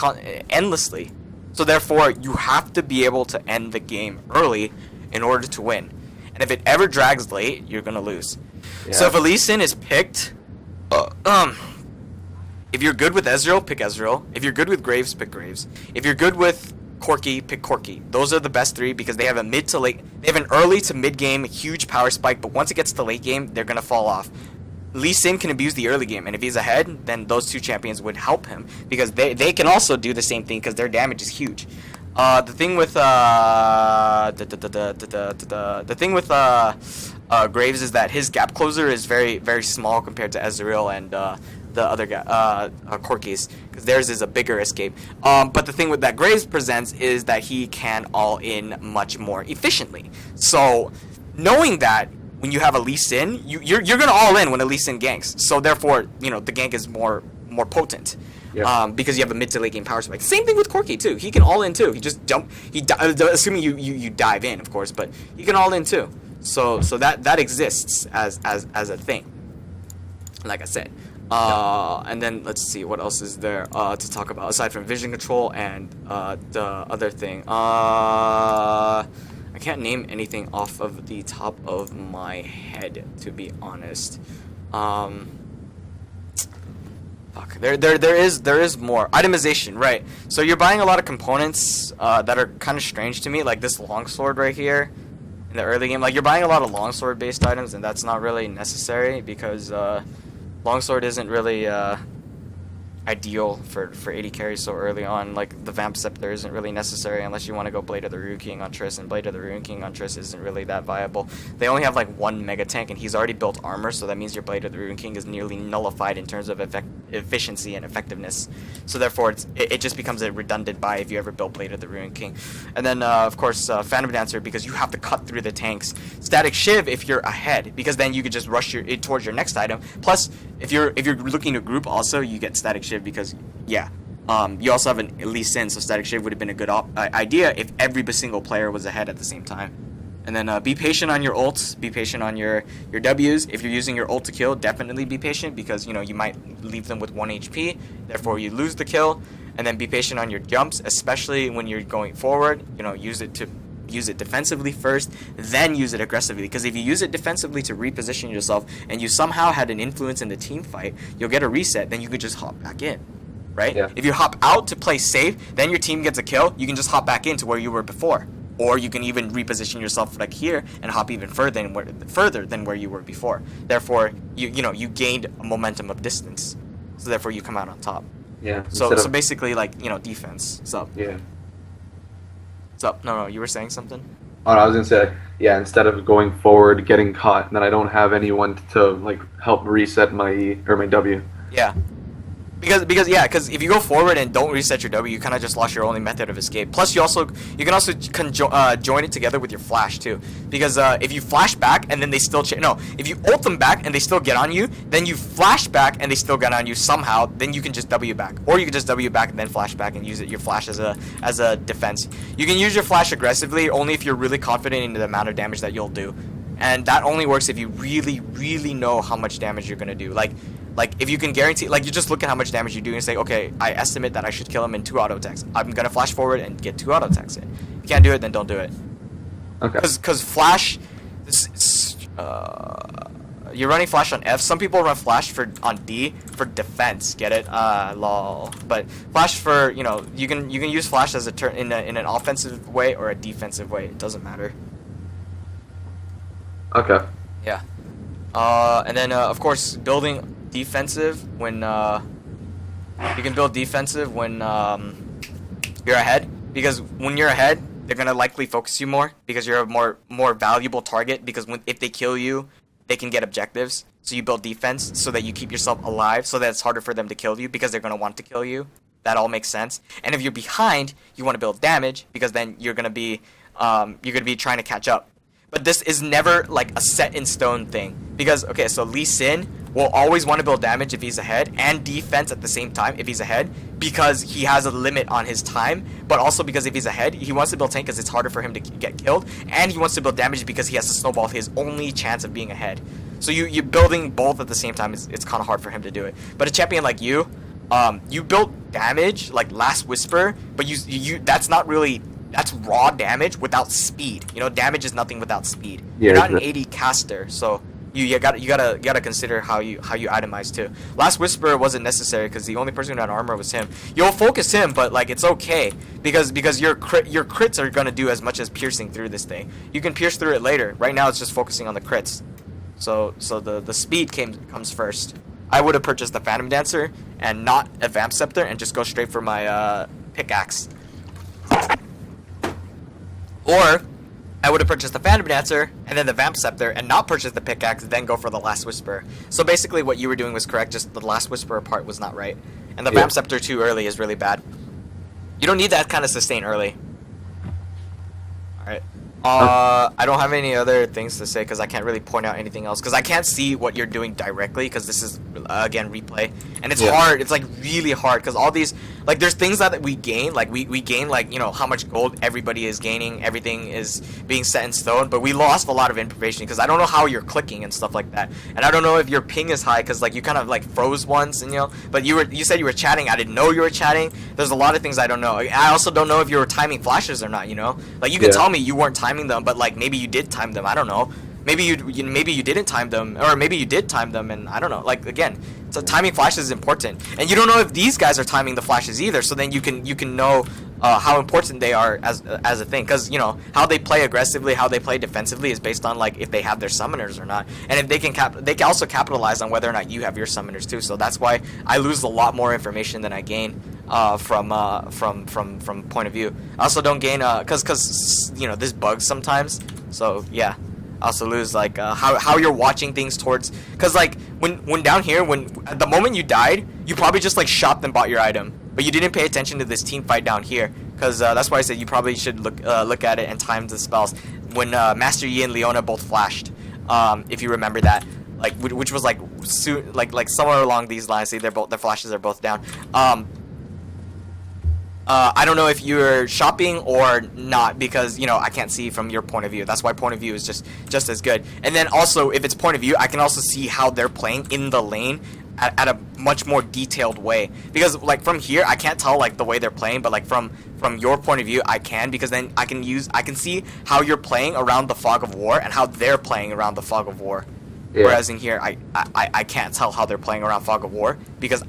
endlessly. So therefore, you have to be able to end the game early in order to win. And if it ever drags late, you're going to lose. Yeah. So if a Lee Sin is picked, if you're good with Ezreal, pick Ezreal. If you're good with Graves, pick Graves. If you're good with Corki, pick Corki. Those are the best 3 because they have an early to mid game huge power spike, but once it gets to late game, they're going to fall off. Lee Sin can abuse the early game, and if he's ahead, then those 2 champions would help him because they can also do the same thing because their damage is huge. The thing with Graves is that his gap closer is very, very small compared to Ezreal and the other guy, Corki's, because theirs is a bigger escape. But the thing with that Graves presents is that he can all in much more efficiently. So knowing that when you have a Lee Sin, you're gonna all in when a Lee Sin ganks. So therefore, the gank is more potent. Yeah. Because you have a mid to late game power spike. Same thing with Corki too. He can all in too. He just jump. Assuming you dive in, of course, but he can all in too. So that exists as a thing. Like I said. And then let's see what else is there to talk about aside from vision control and the other thing. I can't name anything off of the top of my head, to be honest. Fuck. There is more itemization, right? So you're buying a lot of components that are kind of strange to me, like this longsword right here in the early game. Like you're buying a lot of longsword based items, and that's not really necessary because longsword isn't really ideal for AD carries so early on. Like the Vamp Scepter isn't really necessary unless you want to go Blade of the Ruin King on Triss, and Blade of the Ruin King on Triss isn't really that viable. They only have like 1 mega tank, and he's already built armor, so that means your Blade of the Ruin King is nearly nullified in terms of efficiency and effectiveness. So therefore, it just becomes a redundant buy if you ever build Blade of the Ruin King. And then of course Phantom Dancer, because you have to cut through the tanks. Static Shiv if you're ahead, because then you could just rush it towards your next item. Plus, if you're looking to group, also you get Static Shiv because you also have an Lee Sin, so Static Shiv would have been a good idea if every single player was ahead at the same time. And then be patient on your ults, be patient on your W's. If you're using your ult to kill, definitely be patient because you might leave them with 1 HP, therefore you lose the kill. And then be patient on your jumps, especially when you're going forward. Use it defensively first, then use it aggressively. Because if you use it defensively to reposition yourself and you somehow had an influence in the team fight, you'll get a reset, then you could just hop back in, right? Yeah. If you hop out to play safe, then your team gets a kill, you can just hop back into where you were before. Or you can even reposition yourself like here and hop even further than where you were before. Therefore, you gained a momentum of distance. So therefore you come out on top. Yeah. So basically like, defense. So yeah. What's up? No, you were saying something? Oh, no, I was gonna say, yeah, instead of going forward, getting caught, and then I don't have anyone to like help reset my E or my W. Yeah. Because if you go forward and don't reset your W, you kind of just lost your only method of escape. Plus, you can also join it together with your flash too. Because if you flash back and then they still if you ult them back and they still get on you, then you flash back and they still get on you somehow. Then you can just W back, or you can just W back and then flash back and use your flash as a defense. You can use your flash aggressively only if you're really confident in the amount of damage that you'll do, and that only works if you really, really know how much damage you're gonna do. Like if you can guarantee, like you just look at how much damage you do and say, okay, I estimate that I should kill him in 2 auto attacks. I'm gonna flash forward and get 2 auto attacks in. If you can't do it, then don't do it. Okay. Because flash, you're running flash on F. Some people run flash on D for defense. Get it? Lol. But flash for you can use flash as a turn in an offensive way or a defensive way. It doesn't matter. Okay. Yeah. And then of course building defensive when you can build defensive when you're ahead, because when you're ahead they're gonna likely focus you more because you're a more valuable target, because if they kill you they can get objectives, so you build defense so that you keep yourself alive, so that it's harder for them to kill you because they're gonna want to kill you. That all makes sense. And if you're behind, you want to build damage because then you're gonna be trying to catch up. But this is never like a set in stone thing, because okay, so Lee Sin will always want to build damage if he's ahead, and defense at the same time if he's ahead, because he has a limit on his time, but also because if he's ahead, he wants to build tank because it's harder for him to get killed, and he wants to build damage because he has to snowball his only chance of being ahead. So you building both at the same time, it's kind of hard for him to do it. But a champion like you, you built damage like Last Whisper, but you that's not really, that's raw damage without speed. You know, damage is nothing without speed. Yeah, you're not an AD caster, so you gotta consider how you itemize too. Last Whisper wasn't necessary because the only person who had armor was him. You'll focus him, but like it's okay because your crits are gonna do as much as piercing through this thing. You can pierce through it later. Right now it's just focusing on the crits. So the speed comes first. I would have purchased the Phantom Dancer and not a Vamp Scepter and just go straight for my pickaxe. Or I would have purchased the Phantom Dancer and then the Vamp Scepter and not purchase the pickaxe, then go for the Last Whisper. So basically what you were doing was correct, just the Last Whisper part was not right. And the Vamp Scepter too early is really bad. You don't need that kind of sustain early. Alright. I don't have any other things to say because I can't really point out anything else because I can't see what you're doing directly because this is again replay and it's hard. It's like really hard because all these, like, there's things that we gain, like we gain, like, you know, how much gold everybody is gaining, everything is being set in stone, but we lost a lot of information because I don't know how you're clicking and stuff like that, and I don't know if your ping is high because like you kind of like froze once, and you know, but you said you were chatting. I didn't know you were chatting. There's a lot of things I don't know. I also don't know if you were timing flashes or not, you know, like you can tell me you weren't timing them, but like maybe you did time them. I don't know. Maybe you didn't time them, or maybe you did time them, and I don't know. Like again, so timing flashes is important, and you don't know if these guys are timing the flashes either. So then you can know how important they are as a thing, because you know how they play aggressively, how they play defensively is based on like if they have their summoners or not, and if they can also capitalize on whether or not you have your summoners too. So that's why I lose a lot more information than I gain from point of view. I also don't gain because you know this bugs sometimes. So yeah. Also lose like how you're watching things towards, because like when down here, when at the moment you died, you probably just like shopped and bought your item, but you didn't pay attention to this team fight down here, because that's why I said you probably should look at it and time the spells when Master Yi and Leona both flashed, if you remember that, like which was like like somewhere along these lines. See, their flashes are both down. I don't know if you're shopping or not, because you know I can't see from your point of view. That's why point of view is just as good. And then also, if it's point of view, I can also see how they're playing in the lane at a much more detailed way. Because like from here, I can't tell like the way they're playing, but like from your point of view, I can, because then I can see how you're playing around the fog of war and how they're playing around the fog of war. Yeah. Whereas in here, I can't tell how they're playing around Fog of War, because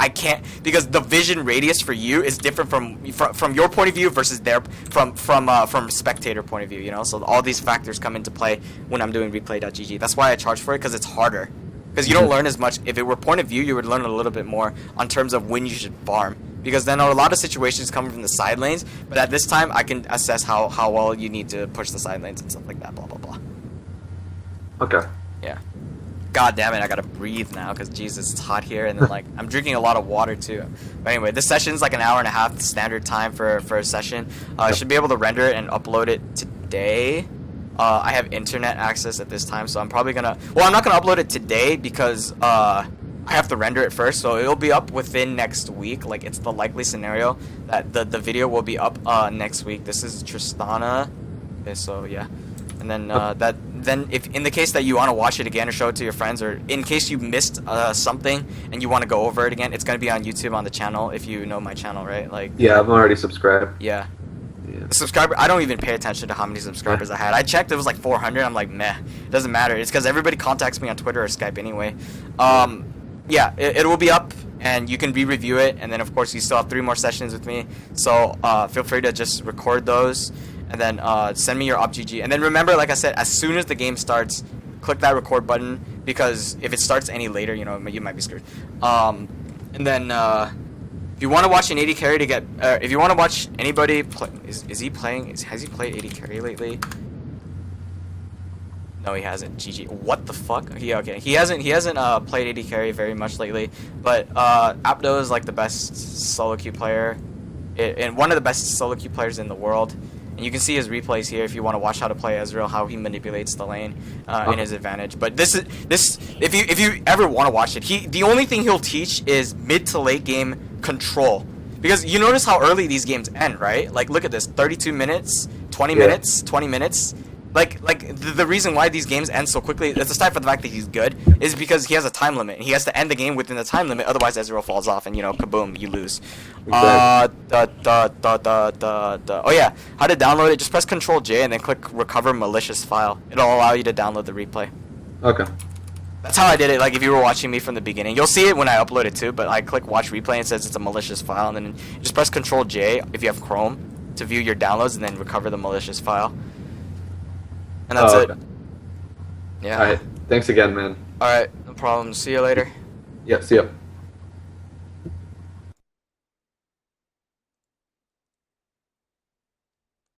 because the vision radius for you is different from your point of view versus their from spectator point of view. You know, so all these factors come into play when I'm doing replay.gg. That's why I charge for it, because it's harder. Because you don't learn as much. If it were point of view, you would learn a little bit more on terms of when you should farm. Because then a lot of situations come from the side lanes, but at this time I can assess how well you need to push the side lanes and stuff like that. Blah blah blah. Okay. Yeah. God damn it, I gotta breathe now because Jesus, it's hot here, and then like I'm drinking a lot of water too. But anyway, this session's like an hour and a half standard time for a session. I should be able to render it and upload it today. I have internet access at this time, so I'm probably gonna. Well, I'm not gonna upload it today because I have to render it first, so it'll be up within next week. Like it's the likely scenario that the video will be up next week. This is Tristana. Okay, so yeah. And then then if in the case that you want to watch it again or show it to your friends, or in case you missed something and you want to go over it again, it's going to be on YouTube on the channel, if you know my channel, right? Like yeah, I'm already subscribed. Yeah. Subscriber, I don't even pay attention to how many subscribers I had. I checked, it was like 400. I'm like, meh, it doesn't matter. It's because everybody contacts me on Twitter or Skype anyway. Yeah, it will be up and you can re-review it, and then of course you still have 3 more sessions with me, so feel free to just record those. And then send me your OpGG. And then remember, like I said, as soon as the game starts, click that record button, because if it starts any later, you know, you might be screwed. And then if you want to watch an AD carry to get, if you want to watch anybody play, is he playing? Has he played AD carry lately? No, he hasn't. GG. What the fuck? Okay. He hasn't played AD carry very much lately. But Apto is like the best solo queue player, and one of the best solo queue players in the world. And you can see his replays here if you want to watch how to play Ezreal, how he manipulates the lane in his advantage. But this if you ever want to watch it, the only thing he'll teach is mid to late game control. Because you notice how early these games end, right? Like, look at this, 32 minutes, 20 minutes, 20 minutes. Like the reason why these games end so quickly, it's aside from the fact that he's good, is because he has a time limit. He has to end the game within the time limit, otherwise Ezreal falls off and, you know, kaboom, you lose. Exactly. Oh yeah, how to download it, just press Control J and then click Recover Malicious File. It'll allow you to download the replay. Okay. That's how I did it, like if you were watching me from the beginning. You'll see it when I upload it too, but I click Watch Replay and it says it's a malicious file, and then you just press Control J if you have Chrome to view your downloads and then recover the malicious file. And that's it. Yeah. Alright. Thanks again, man. Alright, no problem. See you later. Yeah, see ya.